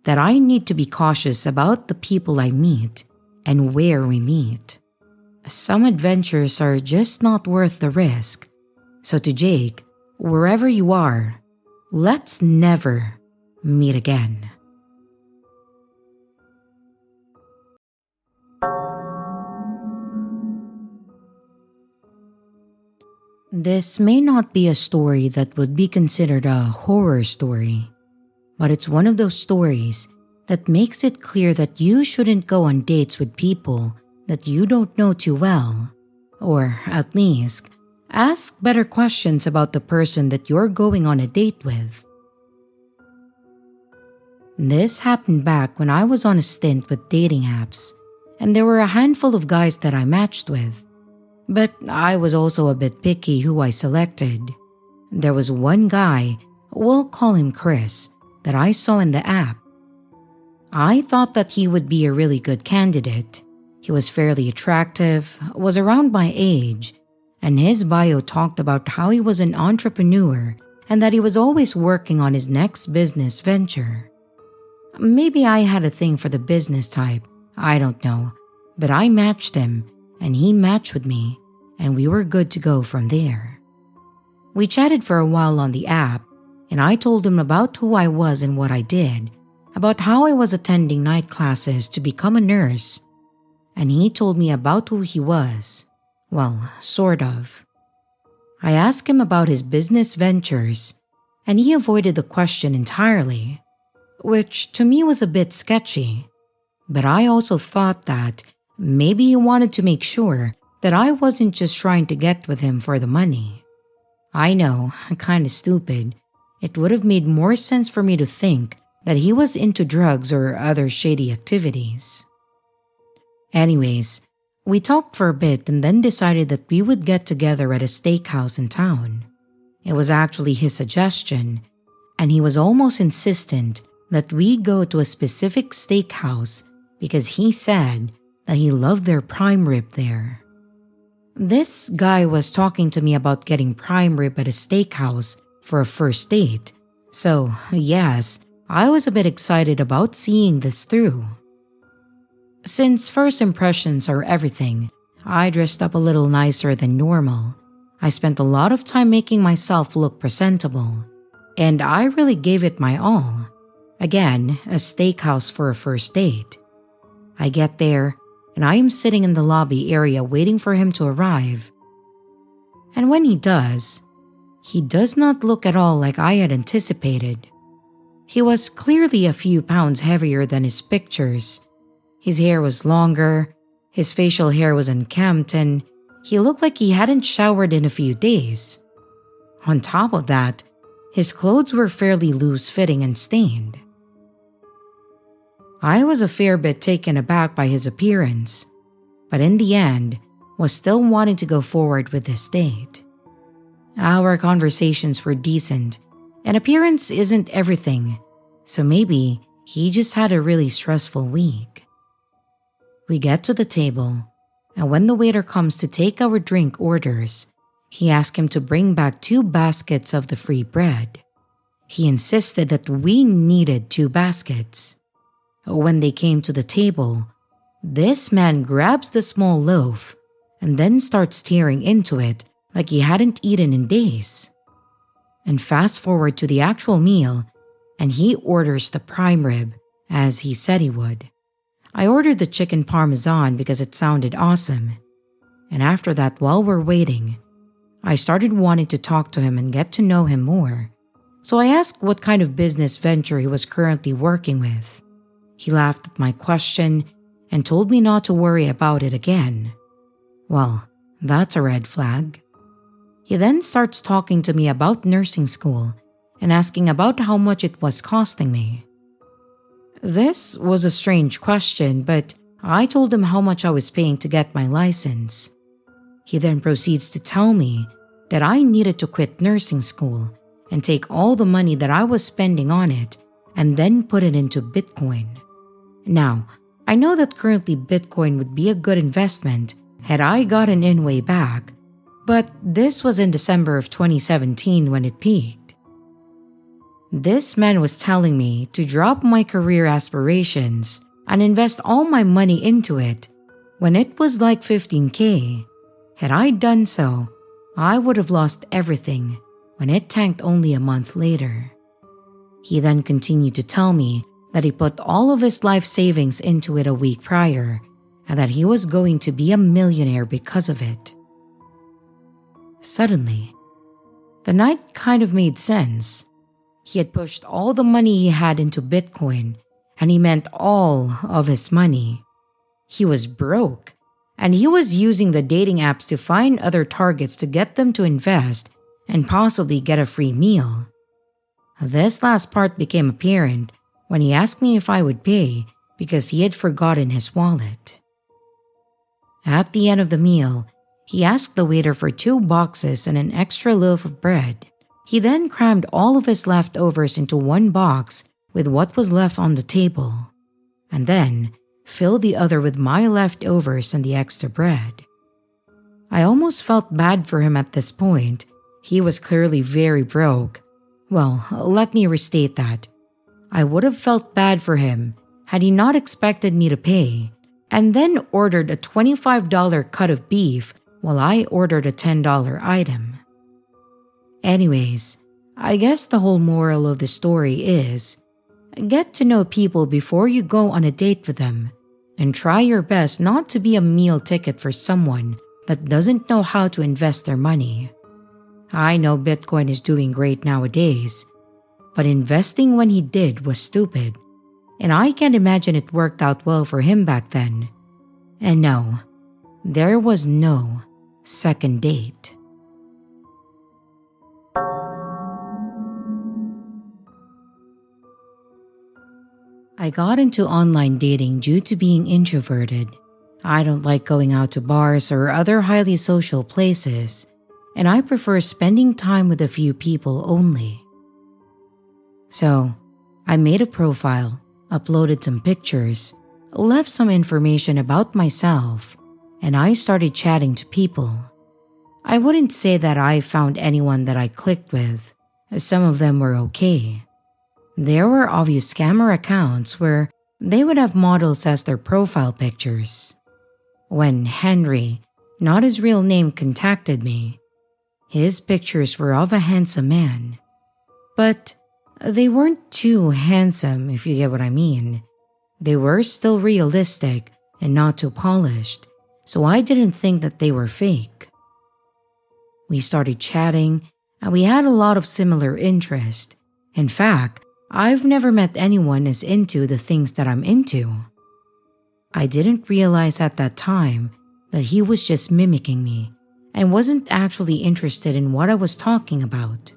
that I need to be cautious about the people I meet and where we meet. Some adventures are just not worth the risk. So to Jake, wherever you are, let's never meet again. This may not be a story that would be considered a horror story, but it's one of those stories that makes it clear that you shouldn't go on dates with people that you don't know too well, or at least ask better questions about the person that you're going on a date with. This happened back when I was on a stint with dating apps, and there were a handful of guys that I matched with. But I was also a bit picky who I selected. There was one guy, we'll call him Chris, that I saw in the app. I thought that he would be a really good candidate. He was fairly attractive, was around my age, and his bio talked about how he was an entrepreneur and that he was always working on his next business venture. Maybe I had a thing for the business type, I don't know, but I matched him and he matched with me, and we were good to go from there. We chatted for a while on the app, and I told him about who I was and what I did, about how I was attending night classes to become a nurse, and he told me about who he was. Well, sort of. I asked him about his business ventures, and he avoided the question entirely, which to me was a bit sketchy. But I also thought that maybe he wanted to make sure that I wasn't just trying to get with him for the money. I know, kinda stupid. It would have made more sense for me to think that he was into drugs or other shady activities. Anyways, We talked for a bit and then decided that we would get together at a steakhouse in town. It was actually his suggestion, and he was almost insistent that we go to a specific steakhouse because he said that he loved their prime rib there. This guy was talking to me about getting prime rib at a steakhouse for a first date, so yes, I was a bit excited about seeing this through. Since first impressions are everything, I dressed up a little nicer than normal. I spent a lot of time making myself look presentable, and I really gave it my all. Again, a steakhouse for a first date. I get there, and I am sitting in the lobby area waiting for him to arrive. And when he does not look at all like I had anticipated. He was clearly a few pounds heavier than his pictures. His hair was longer, his facial hair was unkempt, and he looked like he hadn't showered in a few days. On top of that, his clothes were fairly loose-fitting and stained. I was a fair bit taken aback by his appearance, but in the end, was still wanting to go forward with this date. Our conversations were decent, and appearance isn't everything, so maybe he just had a really stressful week. We get to the table, and when the waiter comes to take our drink orders, he asked him to bring back 2 baskets of the free bread. He insisted that we needed 2 baskets. When they came to the table, this man grabs the small loaf and then starts staring into it like he hadn't eaten in days. And fast forward to the actual meal, and he orders the prime rib, as he said he would. I ordered the chicken parmesan because it sounded awesome. And after that, while we're waiting, I started wanting to talk to him and get to know him more. So I asked what kind of business venture he was currently working with. He laughed at my question and told me not to worry about it again. Well, that's a red flag. He then starts talking to me about nursing school and asking about how much it was costing me. This was a strange question, but I told him how much I was paying to get my license. He then proceeds to tell me that I needed to quit nursing school and take all the money that I was spending on it and then put it into Bitcoin. Now, I know that currently Bitcoin would be a good investment had I gotten in way back, but this was in December of 2017 when it peaked. This man was telling me to drop my career aspirations and invest all my money into it when it was like 15K. Had I done so, I would have lost everything when it tanked only a month later. He then continued to tell me that he put all of his life savings into it a week prior and that he was going to be a millionaire because of it. Suddenly, the night kind of made sense. He had pushed all the money he had into Bitcoin, and he meant all of his money. He was broke, and he was using the dating apps to find other targets to get them to invest and possibly get a free meal. This last part became apparent when he asked me if I would pay because he had forgotten his wallet. At the end of the meal, he asked the waiter for 2 boxes and an extra loaf of bread. He then crammed all of his leftovers into 1 box with what was left on the table, and then filled the other with my leftovers and the extra bread. I almost felt bad for him at this point. He was clearly very broke. Well, let me restate that. I would have felt bad for him had he not expected me to pay, and then ordered a $25 cut of beef while I ordered a $10 item. Anyways, I guess the whole moral of the story is, get to know people before you go on a date with them, and try your best not to be a meal ticket for someone that doesn't know how to invest their money. I know Bitcoin is doing great nowadays, but investing when he did was stupid, and I can't imagine it worked out well for him back then. And no, there was no second date. I got into online dating due to being introverted, I don't like going out to bars or other highly social places, and I prefer spending time with a few people only. So, I made a profile, uploaded some pictures, left some information about myself, and I started chatting to people. I wouldn't say that I found anyone that I clicked with. Some of them were okay. There were obvious scammer accounts where they would have models as their profile pictures. When Henry, not his real name, contacted me, his pictures were of a handsome man. But they weren't too handsome, if you get what I mean. They were still realistic and not too polished, so I didn't think that they were fake. We started chatting, and we had a lot of similar interest. In fact, I've never met anyone as into the things that I'm into. I didn't realize at that time that he was just mimicking me and wasn't actually interested in what I was talking about.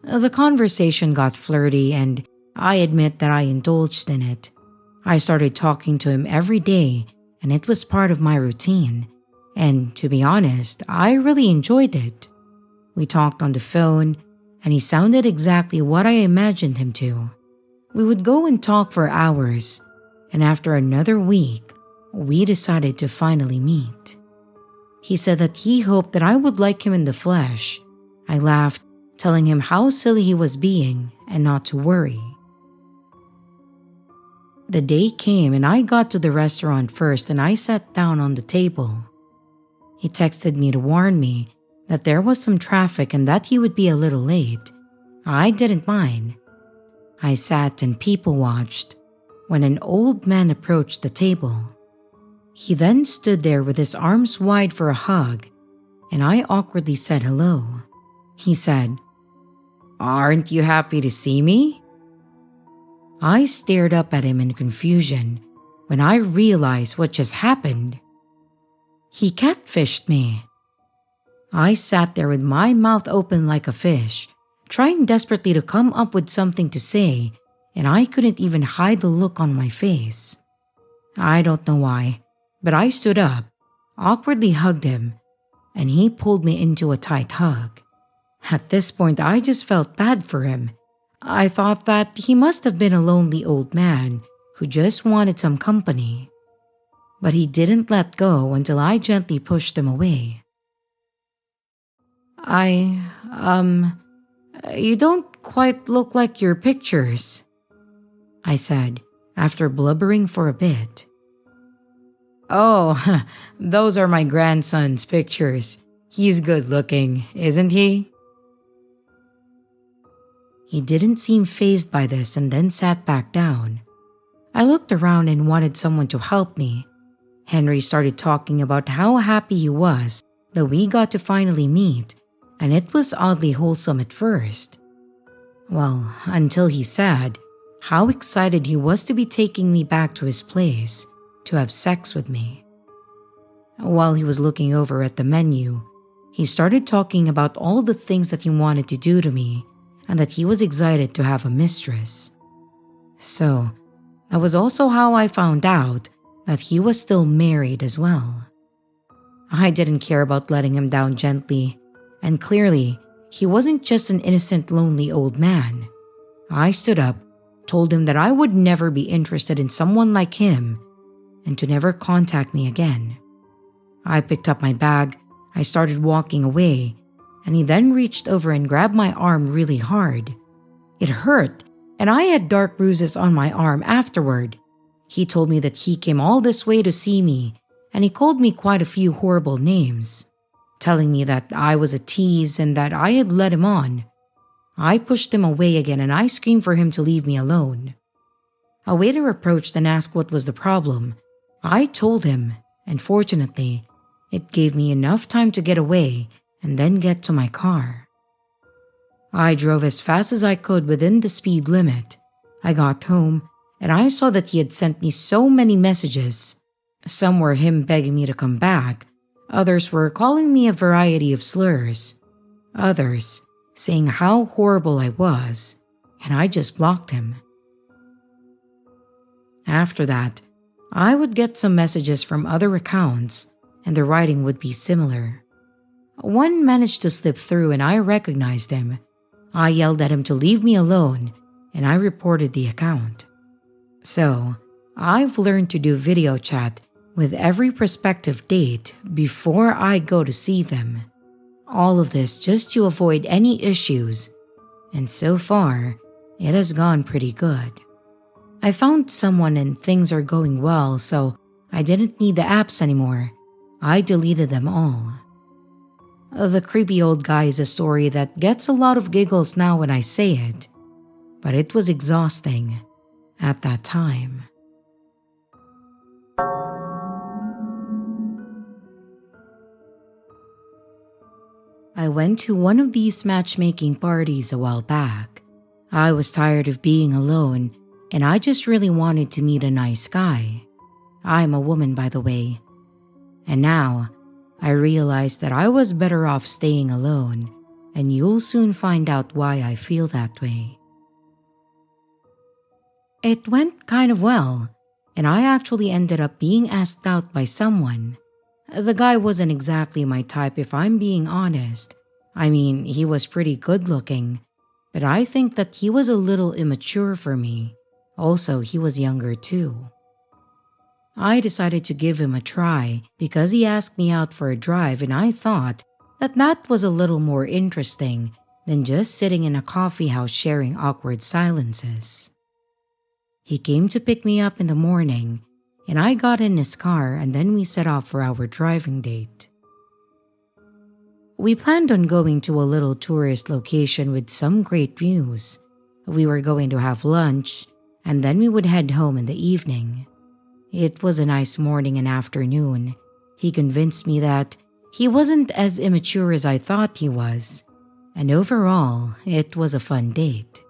The conversation got flirty, and I admit that I indulged in it. I started talking to him every day, and it was part of my routine. And to be honest, I really enjoyed it. We talked on the phone, and he sounded exactly what I imagined him to. We would go and talk for hours, and after another week, we decided to finally meet. He said that he hoped that I would like him in the flesh. I laughed, telling him how silly he was being and not to worry. The day came and I got to the restaurant first, and I sat down on the table. He texted me to warn me that there was some traffic and that he would be a little late. I didn't mind. I sat and people watched when an old man approached the table. He then stood there with his arms wide for a hug, and I awkwardly said hello. He said, "Aren't you happy to see me?" I stared up at him in confusion when I realized what just happened. He catfished me. I sat there with my mouth open like a fish, trying desperately to come up with something to say, and I couldn't even hide the look on my face. I don't know why, but I stood up, awkwardly hugged him, and he pulled me into a tight hug. At this point, I just felt bad for him. I thought that he must have been a lonely old man who just wanted some company. But he didn't let go until I gently pushed him away. You don't quite look like your pictures," I said, after blubbering for a bit. "Oh, those are my grandson's pictures. He's good looking, isn't he?" He didn't seem fazed by this and then sat back down. I looked around and wanted someone to help me. Henry started talking about how happy he was that we got to finally meet, and it was oddly wholesome at first. Well, until he said how excited he was to be taking me back to his place to have sex with me. While he was looking over at the menu, he started talking about all the things that he wanted to do to me and that he was excited to have a mistress. So, that was also how I found out that he was still married as well. I didn't care about letting him down gently, and clearly, he wasn't just an innocent, lonely old man. I stood up, told him that I would never be interested in someone like him, and to never contact me again. I picked up my bag, I started walking away, and he then reached over and grabbed my arm really hard. It hurt, and I had dark bruises on my arm afterward. He told me that he came all this way to see me, and he called me quite a few horrible names, telling me that I was a tease and that I had led him on. I pushed him away again and I screamed for him to leave me alone. A waiter approached and asked what was the problem. I told him, and fortunately, it gave me enough time to get away and then get to my car. I drove as fast as I could within the speed limit. I got home and I saw that he had sent me so many messages. Some were him begging me to come back. Others were calling me a variety of slurs. Others saying how horrible I was, and I just blocked him. After that, I would get some messages from other accounts, and the writing would be similar. One managed to slip through and I recognized him. I yelled at him to leave me alone, and I reported the account. So, I've learned to do video chat with every prospective date before I go to see them. All of this just to avoid any issues, and so far, it has gone pretty good. I found someone and things are going well, so I didn't need the apps anymore. I deleted them all. The creepy old guy is a story that gets a lot of giggles now when I say it, but it was exhausting at that time. I went to one of these matchmaking parties a while back. I was tired of being alone, and I just really wanted to meet a nice guy. I'm a woman, by the way. And now, I realized that I was better off staying alone, and you'll soon find out why I feel that way. It went kind of well, and I actually ended up being asked out by someone. The guy wasn't exactly my type if I'm being honest. I mean, he was pretty good looking, but I think that he was a little immature for me. Also, he was younger too. I decided to give him a try because he asked me out for a drive, and I thought that that was a little more interesting than just sitting in a coffee house sharing awkward silences. He came to pick me up in the morning, and I got in his car and then we set off for our driving date. We planned on going to a little tourist location with some great views. We were going to have lunch, and then we would head home in the evening. It was a nice morning and afternoon. He convinced me that he wasn't as immature as I thought he was, and overall, it was a fun date.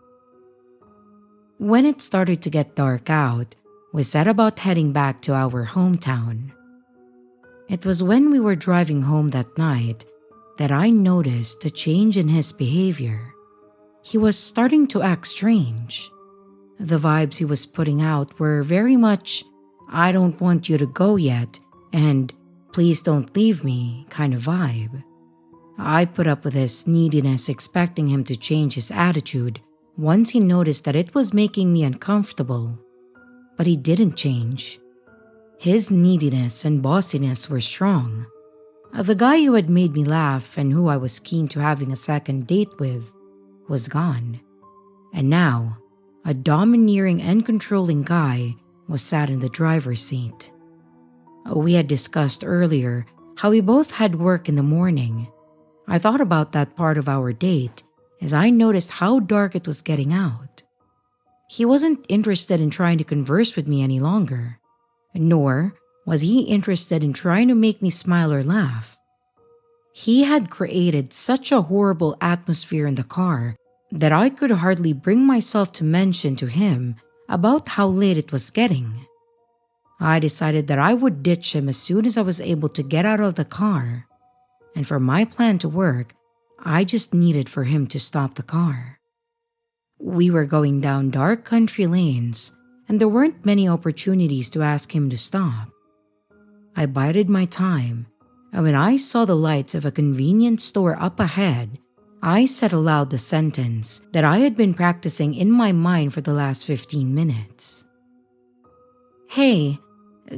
When it started to get dark out, we set about heading back to our hometown. It was when we were driving home that night that I noticed a change in his behavior. He was starting to act strange. The vibes he was putting out were very much, "I don't want you to go yet," and "please don't leave me" kind of vibe. I put up with his neediness, expecting him to change his attitude once he noticed that it was making me uncomfortable. But he didn't change. His neediness and bossiness were strong. The guy who had made me laugh and who I was keen to having a second date with was gone. And now, a domineering and controlling guy was sat in the driver's seat. We had discussed earlier how we both had work in the morning. I thought about that part of our date as I noticed how dark it was getting out. He wasn't interested in trying to converse with me any longer, nor was he interested in trying to make me smile or laugh. He had created such a horrible atmosphere in the car that I could hardly bring myself to mention to him about how late it was getting. I decided that I would ditch him as soon as I was able to get out of the car, and for my plan to work, I just needed for him to stop the car. We were going down dark country lanes, and there weren't many opportunities to ask him to stop. I bided my time, and when I saw the lights of a convenience store up ahead, I said aloud the sentence that I had been practicing in my mind for the last 15 minutes. "Hey,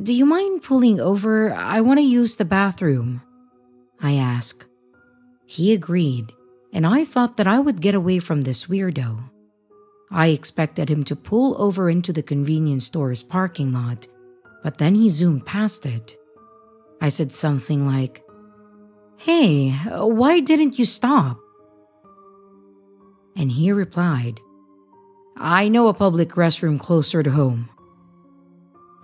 do you mind pulling over? I want to use the bathroom," I asked. He agreed, and I thought that I would get away from this weirdo. I expected him to pull over into the convenience store's parking lot, but then he zoomed past it. I said something like, "Hey, why didn't you stop?" And he replied, "I know a public restroom closer to home."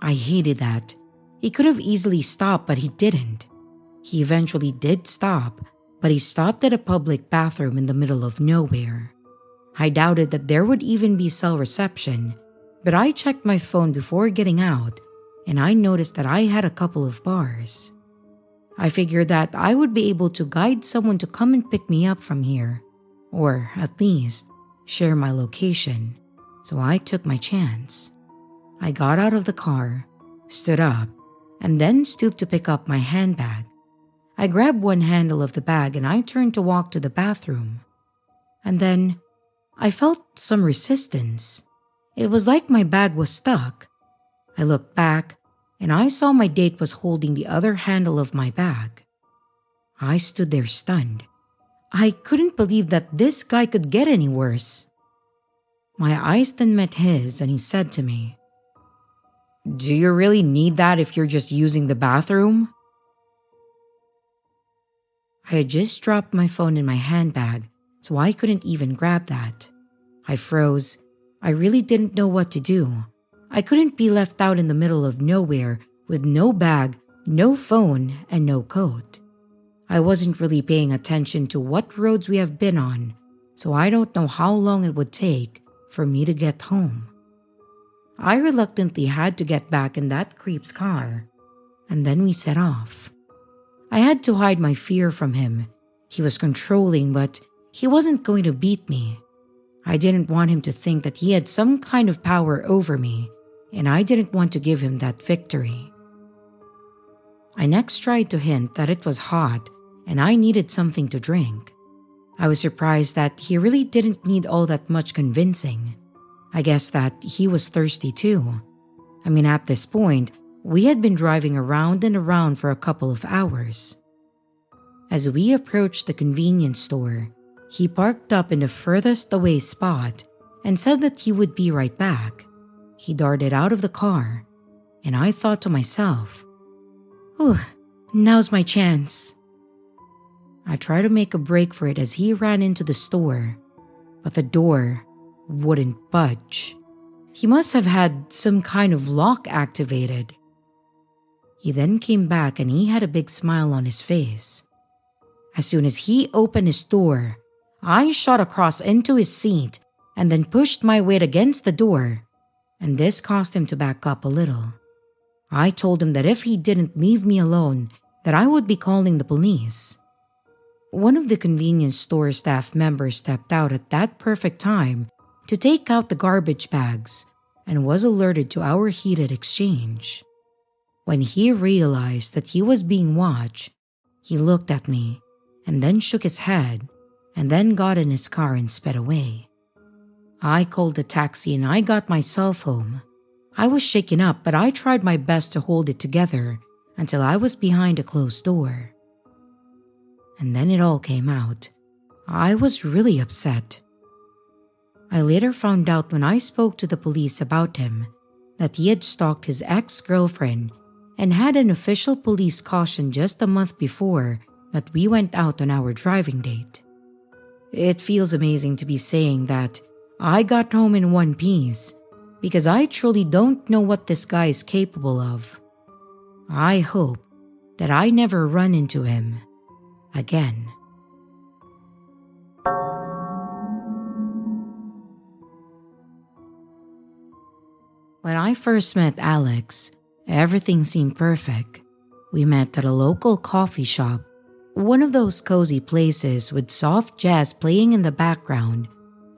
I hated that. He could have easily stopped, but he didn't. He eventually did stop, but he stopped at a public bathroom in the middle of nowhere. I doubted that there would even be cell reception, but I checked my phone before getting out, and I noticed that I had a couple of bars. I figured that I would be able to guide someone to come and pick me up from here, or at least share my location, so I took my chance. I got out of the car, stood up, and then stooped to pick up my handbag. I grabbed one handle of the bag and I turned to walk to the bathroom. And then I felt some resistance. It was like my bag was stuck. I looked back and I saw my date was holding the other handle of my bag. I stood there stunned. I couldn't believe that this guy could get any worse. My eyes then met his and he said to me, "Do you really need that if you're just using the bathroom?" I had just dropped my phone in my handbag, so I couldn't even grab that. I froze. I really didn't know what to do. I couldn't be left out in the middle of nowhere with no bag, no phone, and no coat. I wasn't really paying attention to what roads we have been on, so I don't know how long it would take for me to get home. I reluctantly had to get back in that creep's car, and then we set off. I had to hide my fear from him. He was controlling, but he wasn't going to beat me. I didn't want him to think that he had some kind of power over me, and I didn't want to give him that victory. I next tried to hint that it was hot and I needed something to drink. I was surprised that he really didn't need all that much convincing. I guess that he was thirsty too. At this point, we had been driving around and around for a couple of hours. As we approached the convenience store, he parked up in the furthest away spot and said that he would be right back. He darted out of the car, and I thought to myself, "Ooh, now's my chance." I tried to make a break for it as he ran into the store, but the door wouldn't budge. He must have had some kind of lock activated. He then came back and he had a big smile on his face. As soon as he opened his door, I shot across into his seat and then pushed my weight against the door, and this caused him to back up a little. I told him that if he didn't leave me alone, that I would be calling the police. One of the convenience store staff members stepped out at that perfect time to take out the garbage bags and was alerted to our heated exchange. When he realized that he was being watched, he looked at me and then shook his head and then got in his car and sped away. I called a taxi and I got myself home. I was shaken up, but I tried my best to hold it together until I was behind a closed door. And then it all came out. I was really upset. I later found out when I spoke to the police about him that he had stalked his ex-girlfriend and had an official police caution just a month before that we went out on our driving date. It feels amazing to be saying that I got home in one piece because I truly don't know what this guy is capable of. I hope that I never run into him again. When I first met Alex, everything seemed perfect. We met at a local coffee shop, one of those cozy places with soft jazz playing in the background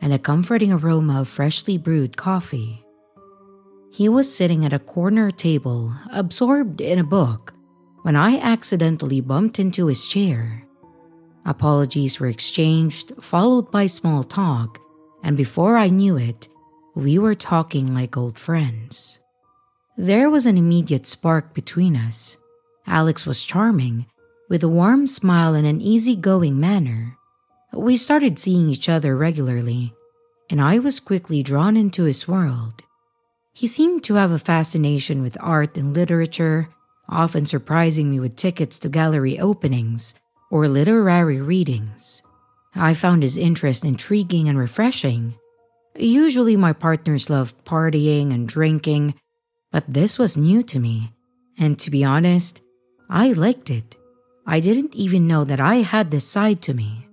and a comforting aroma of freshly brewed coffee. He was sitting at a corner table, absorbed in a book, when I accidentally bumped into his chair. Apologies were exchanged, followed by small talk, and before I knew it, we were talking like old friends. There was an immediate spark between us. Alex was charming, with a warm smile and an easygoing manner. We started seeing each other regularly, and I was quickly drawn into his world. He seemed to have a fascination with art and literature, often surprising me with tickets to gallery openings or literary readings. I found his interest intriguing and refreshing. Usually my partners loved partying and drinking, but this was new to me, and to be honest, I liked it. I didn't even know that I had this side to me.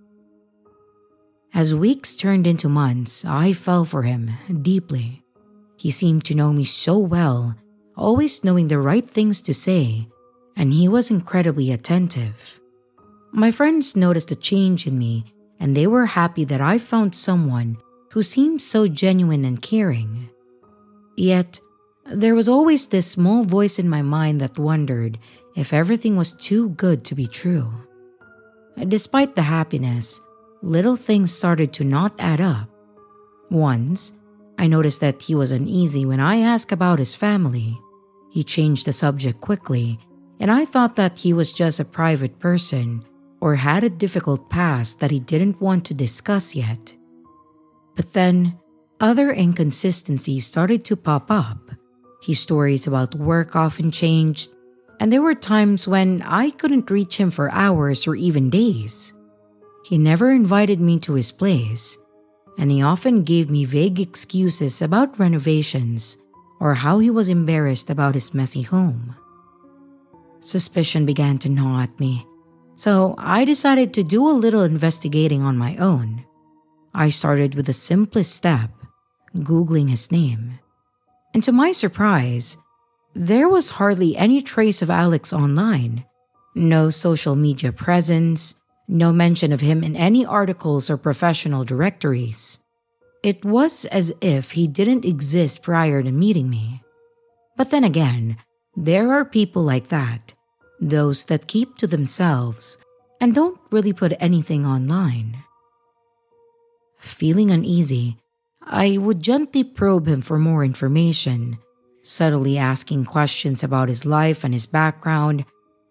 As weeks turned into months, I fell for him deeply. He seemed to know me so well, always knowing the right things to say, and he was incredibly attentive. My friends noticed a change in me, and they were happy that I found someone who seemed so genuine and caring. Yet, There was always this small voice in my mind that wondered if everything was too good to be true. Despite the happiness, little things started to not add up. Once, I noticed that he was uneasy when I asked about his family. He changed the subject quickly, and I thought that he was just a private person or had a difficult past that he didn't want to discuss yet. But then, other inconsistencies started to pop up. His stories about work often changed, and there were times when I couldn't reach him for hours or even days. He never invited me to his place, and he often gave me vague excuses about renovations or how he was embarrassed about his messy home. Suspicion began to gnaw at me, so I decided to do a little investigating on my own. I started with the simplest step, Googling his name. And to my surprise, there was hardly any trace of Alex online. No social media presence, no mention of him in any articles or professional directories. It was as if he didn't exist prior to meeting me. But then again, there are people like that, those that keep to themselves and don't really put anything online. Feeling uneasy, I would gently probe him for more information, subtly asking questions about his life and his background,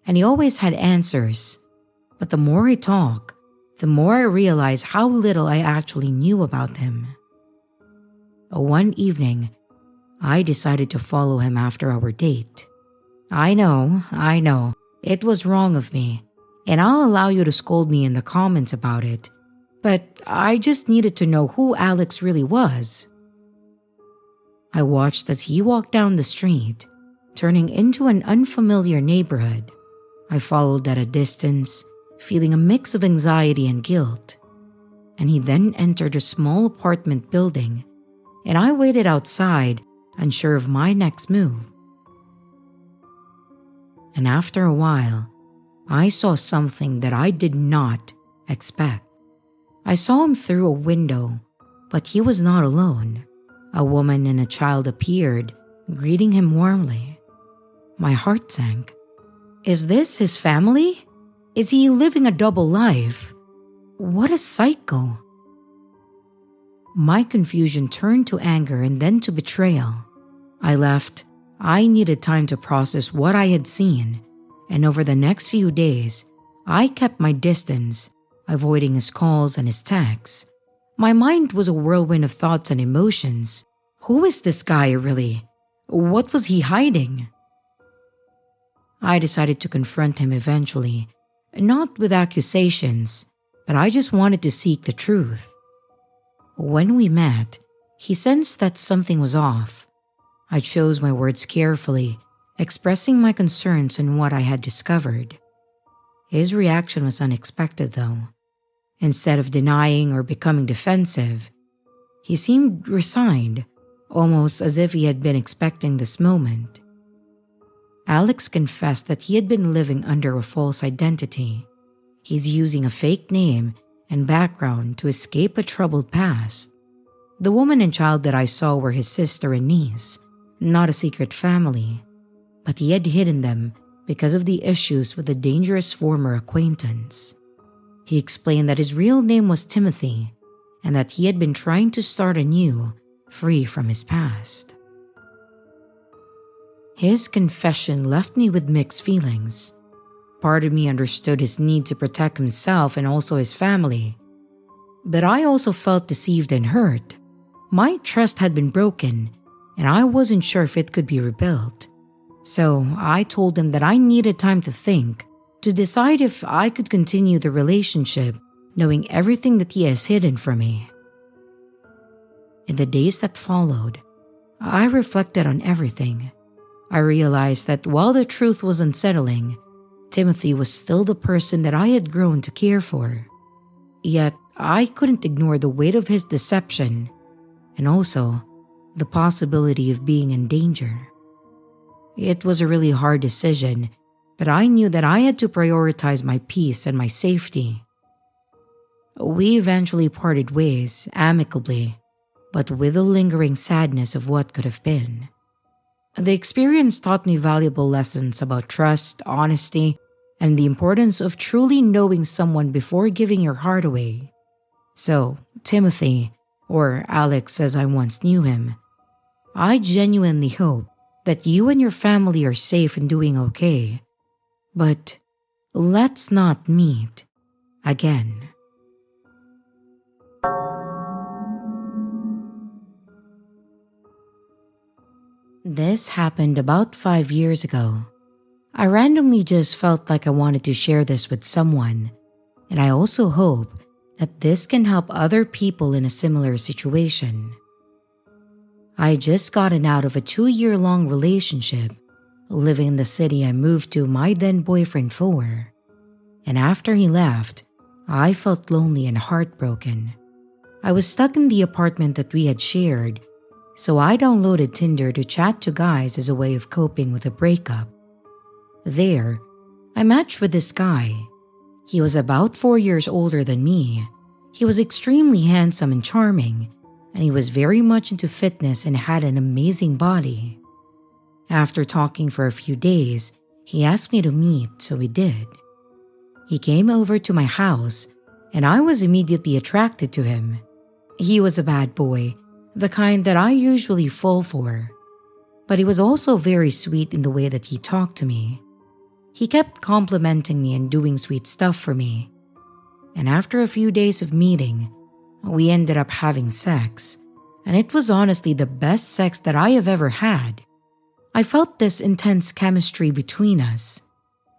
and he always had answers. But the more I talk, the more I realize how little I actually knew about him. One evening, I decided to follow him after our date. I know, it was wrong of me, and I'll allow you to scold me in the comments about it, but I just needed to know who Alex really was. I watched as he walked down the street, turning into an unfamiliar neighborhood. I followed at a distance, feeling a mix of anxiety and guilt. And he then entered a small apartment building, and I waited outside, unsure of my next move. And after a while, I saw something that I did not expect. I saw him through a window, but he was not alone. A woman and a child appeared, greeting him warmly. My heart sank. Is this his family? Is he living a double life? What a psycho! My confusion turned to anger and then to betrayal. I left. I needed time to process what I had seen, and over the next few days, I kept my distance, avoiding his calls and his texts. My mind was a whirlwind of thoughts and emotions. Who is this guy really? What was he hiding? I decided to confront him eventually, not with accusations, but I just wanted to seek the truth. When we met, he sensed that something was off. I chose my words carefully, expressing my concerns and what I had discovered. His reaction was unexpected, though. Instead of denying or becoming defensive, he seemed resigned, almost as if he had been expecting this moment. Alex confessed that he had been living under a false identity. He's using a fake name and background to escape a troubled past. The woman and child that I saw were his sister and niece, not a secret family, but he had hidden them because of the issues with a dangerous former acquaintance. He explained that his real name was Timothy and that he had been trying to start anew, free from his past. His confession left me with mixed feelings. Part of me understood his need to protect himself and also his family, but I also felt deceived and hurt. My trust had been broken, and I wasn't sure if it could be rebuilt. So I told him that I needed time to think, to decide if I could continue the relationship, knowing everything that he has hidden from me. In the days that followed, I reflected on everything. I realized that while the truth was unsettling, Timothy was still the person that I had grown to care for. Yet I couldn't ignore the weight of his deception, and also the possibility of being in danger. It was a really hard decision, but I knew that I had to prioritize my peace and my safety. We eventually parted ways, amicably, but with a lingering sadness of what could have been. The experience taught me valuable lessons about trust, honesty, and the importance of truly knowing someone before giving your heart away. So, Timothy, or Alex as I once knew him, I genuinely hope that you and your family are safe and doing okay. But let's not meet again. This happened about 5 years ago. I randomly just felt like I wanted to share this with someone, and I also hope that this can help other people in a similar situation. I had just gotten out of a 2-year-long relationship, living in the city I moved to my then boyfriend for. And after he left, I felt lonely and heartbroken. I was stuck in the apartment that we had shared, so I downloaded Tinder to chat to guys as a way of coping with a breakup. There, I matched with this guy. He was about 4 years older than me. He was extremely handsome and charming, and he was very much into fitness and had an amazing body. After talking for a few days, he asked me to meet, so we did. He came over to my house, and I was immediately attracted to him. He was a bad boy, the kind that I usually fall for. But he was also very sweet in the way that he talked to me. He kept complimenting me and doing sweet stuff for me. And after a few days of meeting, we ended up having sex, and it was honestly the best sex that I have ever had. I felt this intense chemistry between us.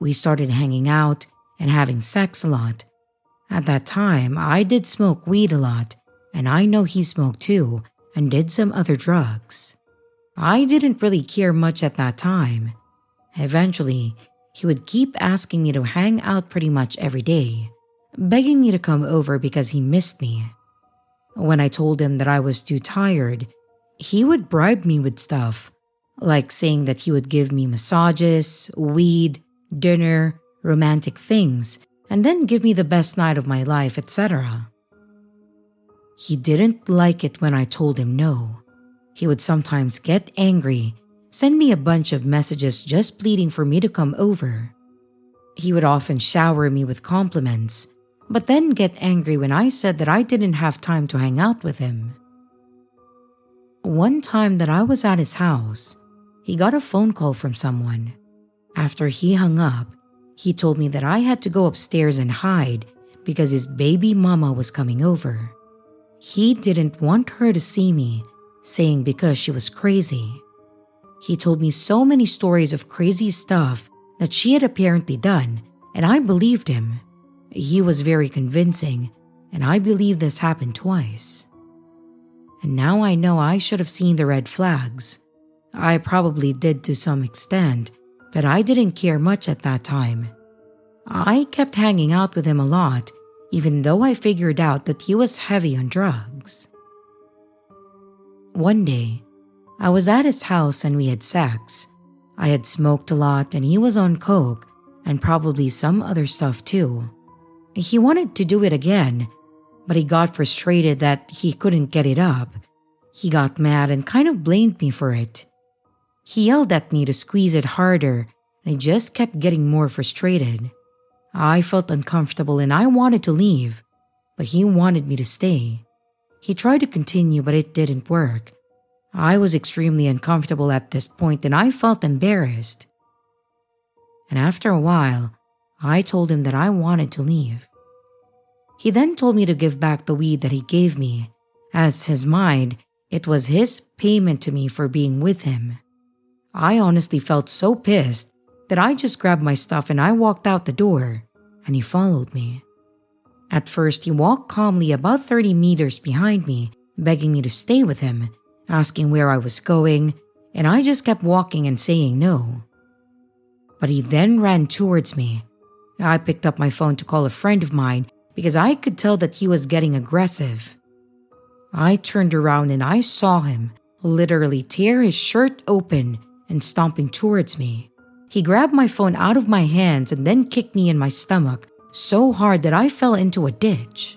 We started hanging out and having sex a lot. At that time, I did smoke weed a lot, and I know he smoked too and did some other drugs. I didn't really care much at that time. Eventually, he would keep asking me to hang out pretty much every day, begging me to come over because he missed me. When I told him that I was too tired, he would bribe me with stuff, like saying that he would give me massages, weed, dinner, romantic things, and then give me the best night of my life, etc. He didn't like it when I told him no. He would sometimes get angry, send me a bunch of messages just pleading for me to come over. He would often shower me with compliments, but then get angry when I said that I didn't have time to hang out with him. One time that I was at his house, he got a phone call from someone. After he hung up, he told me that I had to go upstairs and hide because his baby mama was coming over. He didn't want her to see me, saying because she was crazy. He told me so many stories of crazy stuff that she had apparently done, and I believed him. He was very convincing, and I believe this happened twice. And now I know I should have seen the red flags. I probably did to some extent, but I didn't care much at that time. I kept hanging out with him a lot, even though I figured out that he was heavy on drugs. One day, I was at his house and we had sex. I had smoked a lot and he was on coke and probably some other stuff too. He wanted to do it again, but he got frustrated that he couldn't get it up. He got mad and kind of blamed me for it. He yelled at me to squeeze it harder, and I just kept getting more frustrated. I felt uncomfortable and I wanted to leave, but he wanted me to stay. He tried to continue, but it didn't work. I was extremely uncomfortable at this point and I felt embarrassed. And after a while, I told him that I wanted to leave. He then told me to give back the weed that he gave me. As his mind, it was his payment to me for being with him. I honestly felt so pissed that I just grabbed my stuff and I walked out the door, and he followed me. At first, he walked calmly about 30 meters behind me, begging me to stay with him, asking where I was going, and I just kept walking and saying no. But he then ran towards me. I picked up my phone to call a friend of mine because I could tell that he was getting aggressive. I turned around and I saw him literally tear his shirt open and stomping towards me. He grabbed my phone out of my hands and then kicked me in my stomach so hard that I fell into a ditch.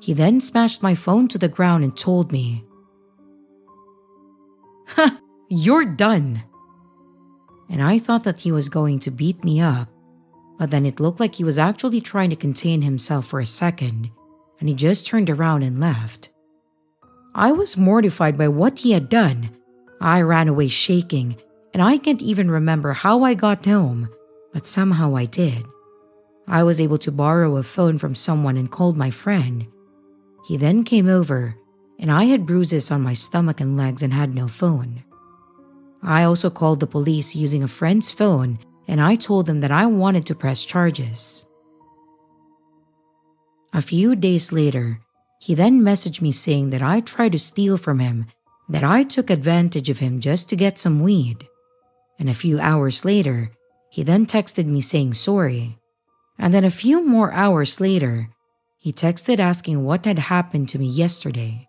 He then smashed my phone to the ground and told me, "Ha! You're done." And I thought that he was going to beat me up, but then it looked like he was actually trying to contain himself for a second, and he just turned around and left. I was mortified by what he had done. I ran away shaking, and I can't even remember how I got home, but somehow I did. I was able to borrow a phone from someone and called my friend. He then came over, and I had bruises on my stomach and legs and had no phone. I also called the police using a friend's phone, and I told them that I wanted to press charges. A few days later, he then messaged me saying that I tried to steal from him, that I took advantage of him just to get some weed. And a few hours later, he then texted me saying sorry. And then a few more hours later, he texted asking what had happened to me yesterday.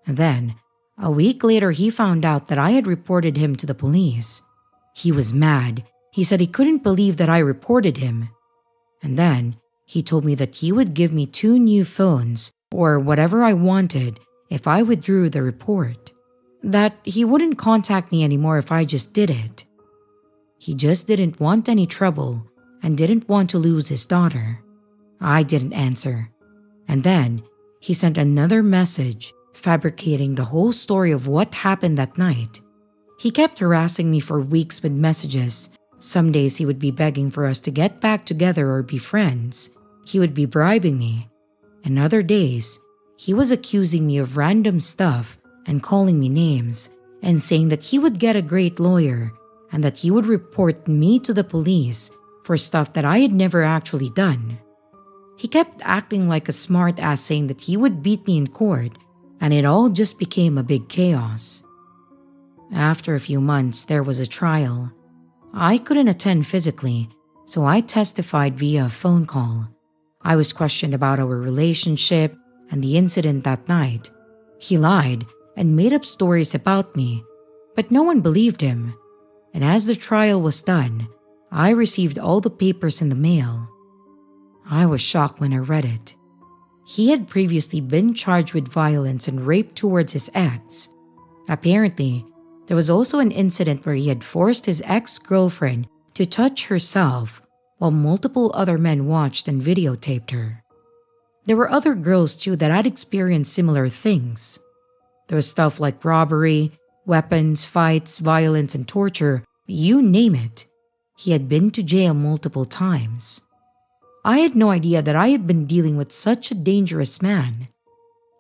And then, a week later, he found out that I had reported him to the police. He was mad. He said he couldn't believe that I reported him. And then, he told me that he would give me 2 new phones, or whatever I wanted, if I withdrew the report. That he wouldn't contact me anymore if I just did it. He just didn't want any trouble and didn't want to lose his daughter. I didn't answer. And then, he sent another message, fabricating the whole story of what happened that night. He kept harassing me for weeks with messages. Some days he would be begging for us to get back together or be friends. He would be bribing me. And other days, he was accusing me of random stuff and calling me names and saying that he would get a great lawyer and that he would report me to the police for stuff that I had never actually done. He kept acting like a smart ass, saying that he would beat me in court, and it all just became a big chaos. After a few months, there was a trial. I couldn't attend physically, so I testified via a phone call. I was questioned about our relationship and the incident that night. He lied and made up stories about me, but no one believed him. And as the trial was done, I received all the papers in the mail. I was shocked when I read it. He had previously been charged with violence and rape towards his ex. Apparently, there was also an incident where he had forced his ex-girlfriend to touch herself while multiple other men watched and videotaped her. There were other girls too that had experienced similar things. There was stuff like robbery, weapons, fights, violence, and torture, you name it. He had been to jail multiple times. I had no idea that I had been dealing with such a dangerous man.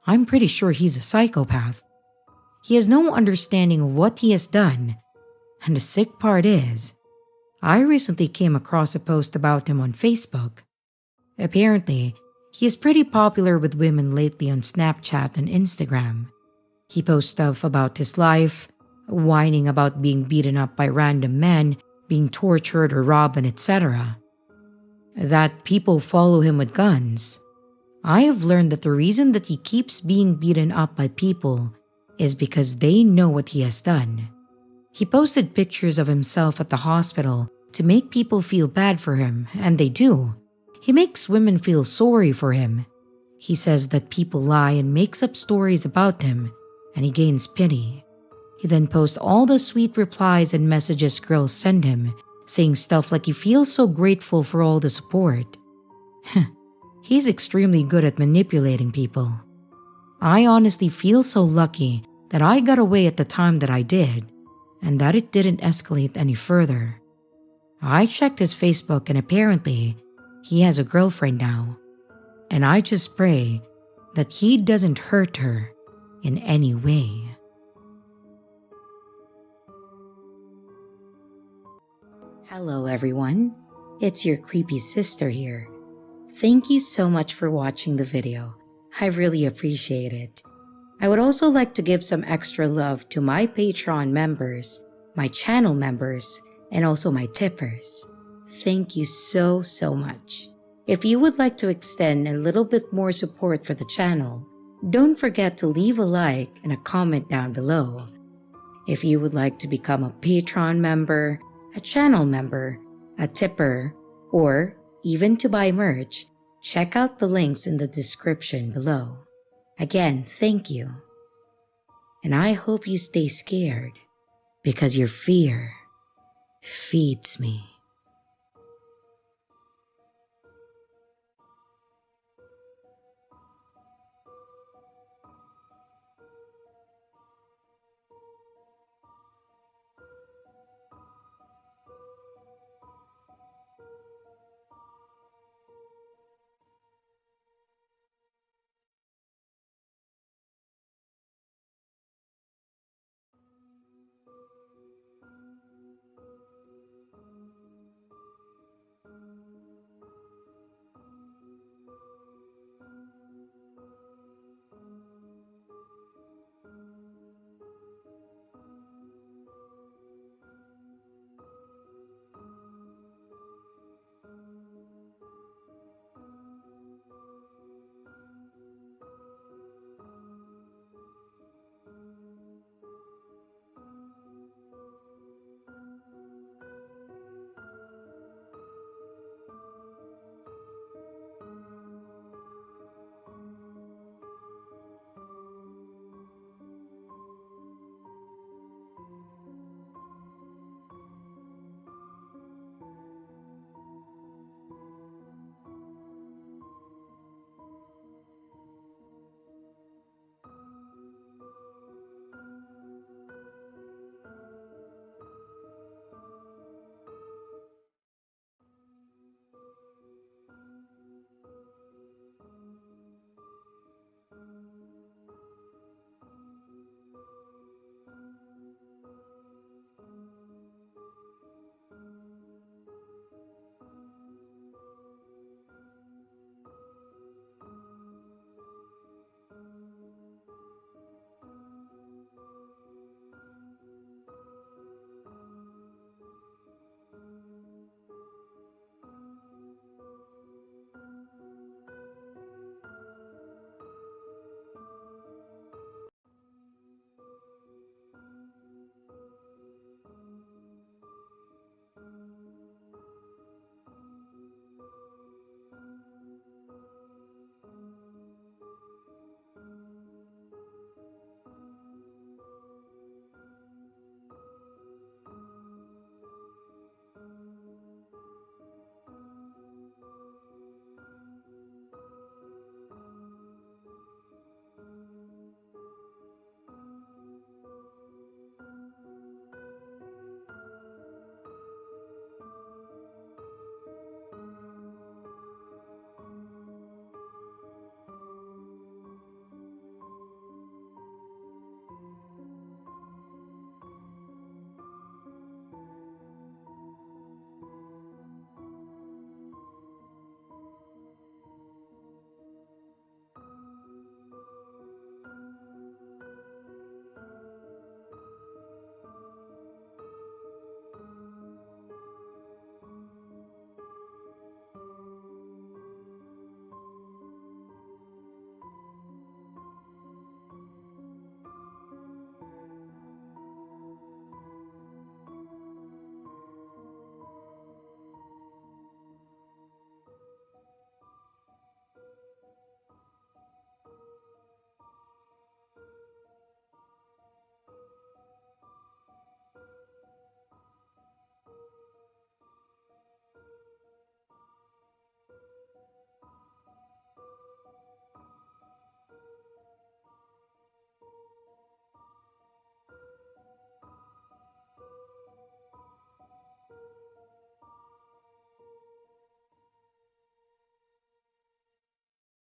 I'm pretty sure he's a psychopath. He has no understanding of what he has done. And the sick part is, I recently came across a post about him on Facebook. Apparently, he is pretty popular with women lately on Snapchat and Instagram. He posts stuff about his life, whining about being beaten up by random men, being tortured or robbed, and etc. That people follow him with guns. I have learned that the reason that he keeps being beaten up by people is because they know what he has done. He posted pictures of himself at the hospital to make people feel bad for him, and they do. He makes women feel sorry for him. He says that people lie and makes up stories about him, and he gains pity. He then posts all the sweet replies and messages girls send him, saying stuff like he feels so grateful for all the support. He's extremely good at manipulating people. I honestly feel so lucky that I got away at the time that I did, and that it didn't escalate any further. I checked his Facebook and apparently he has a girlfriend now, and I just pray that he doesn't hurt her in any way. Hello everyone, it's your creepy sister here. Thank you so much for watching the video. I really appreciate it. I would also like to give some extra love to my Patreon members, my channel members, and also my tippers. Thank you so much. If you would like to extend a little bit more support for the channel, don't forget to leave a like and a comment down below. If you would like to become a Patreon member, a channel member, a tipper, or even to buy merch, check out the links in the description below. Again, thank you. And I hope you stay scared because your fear feeds me.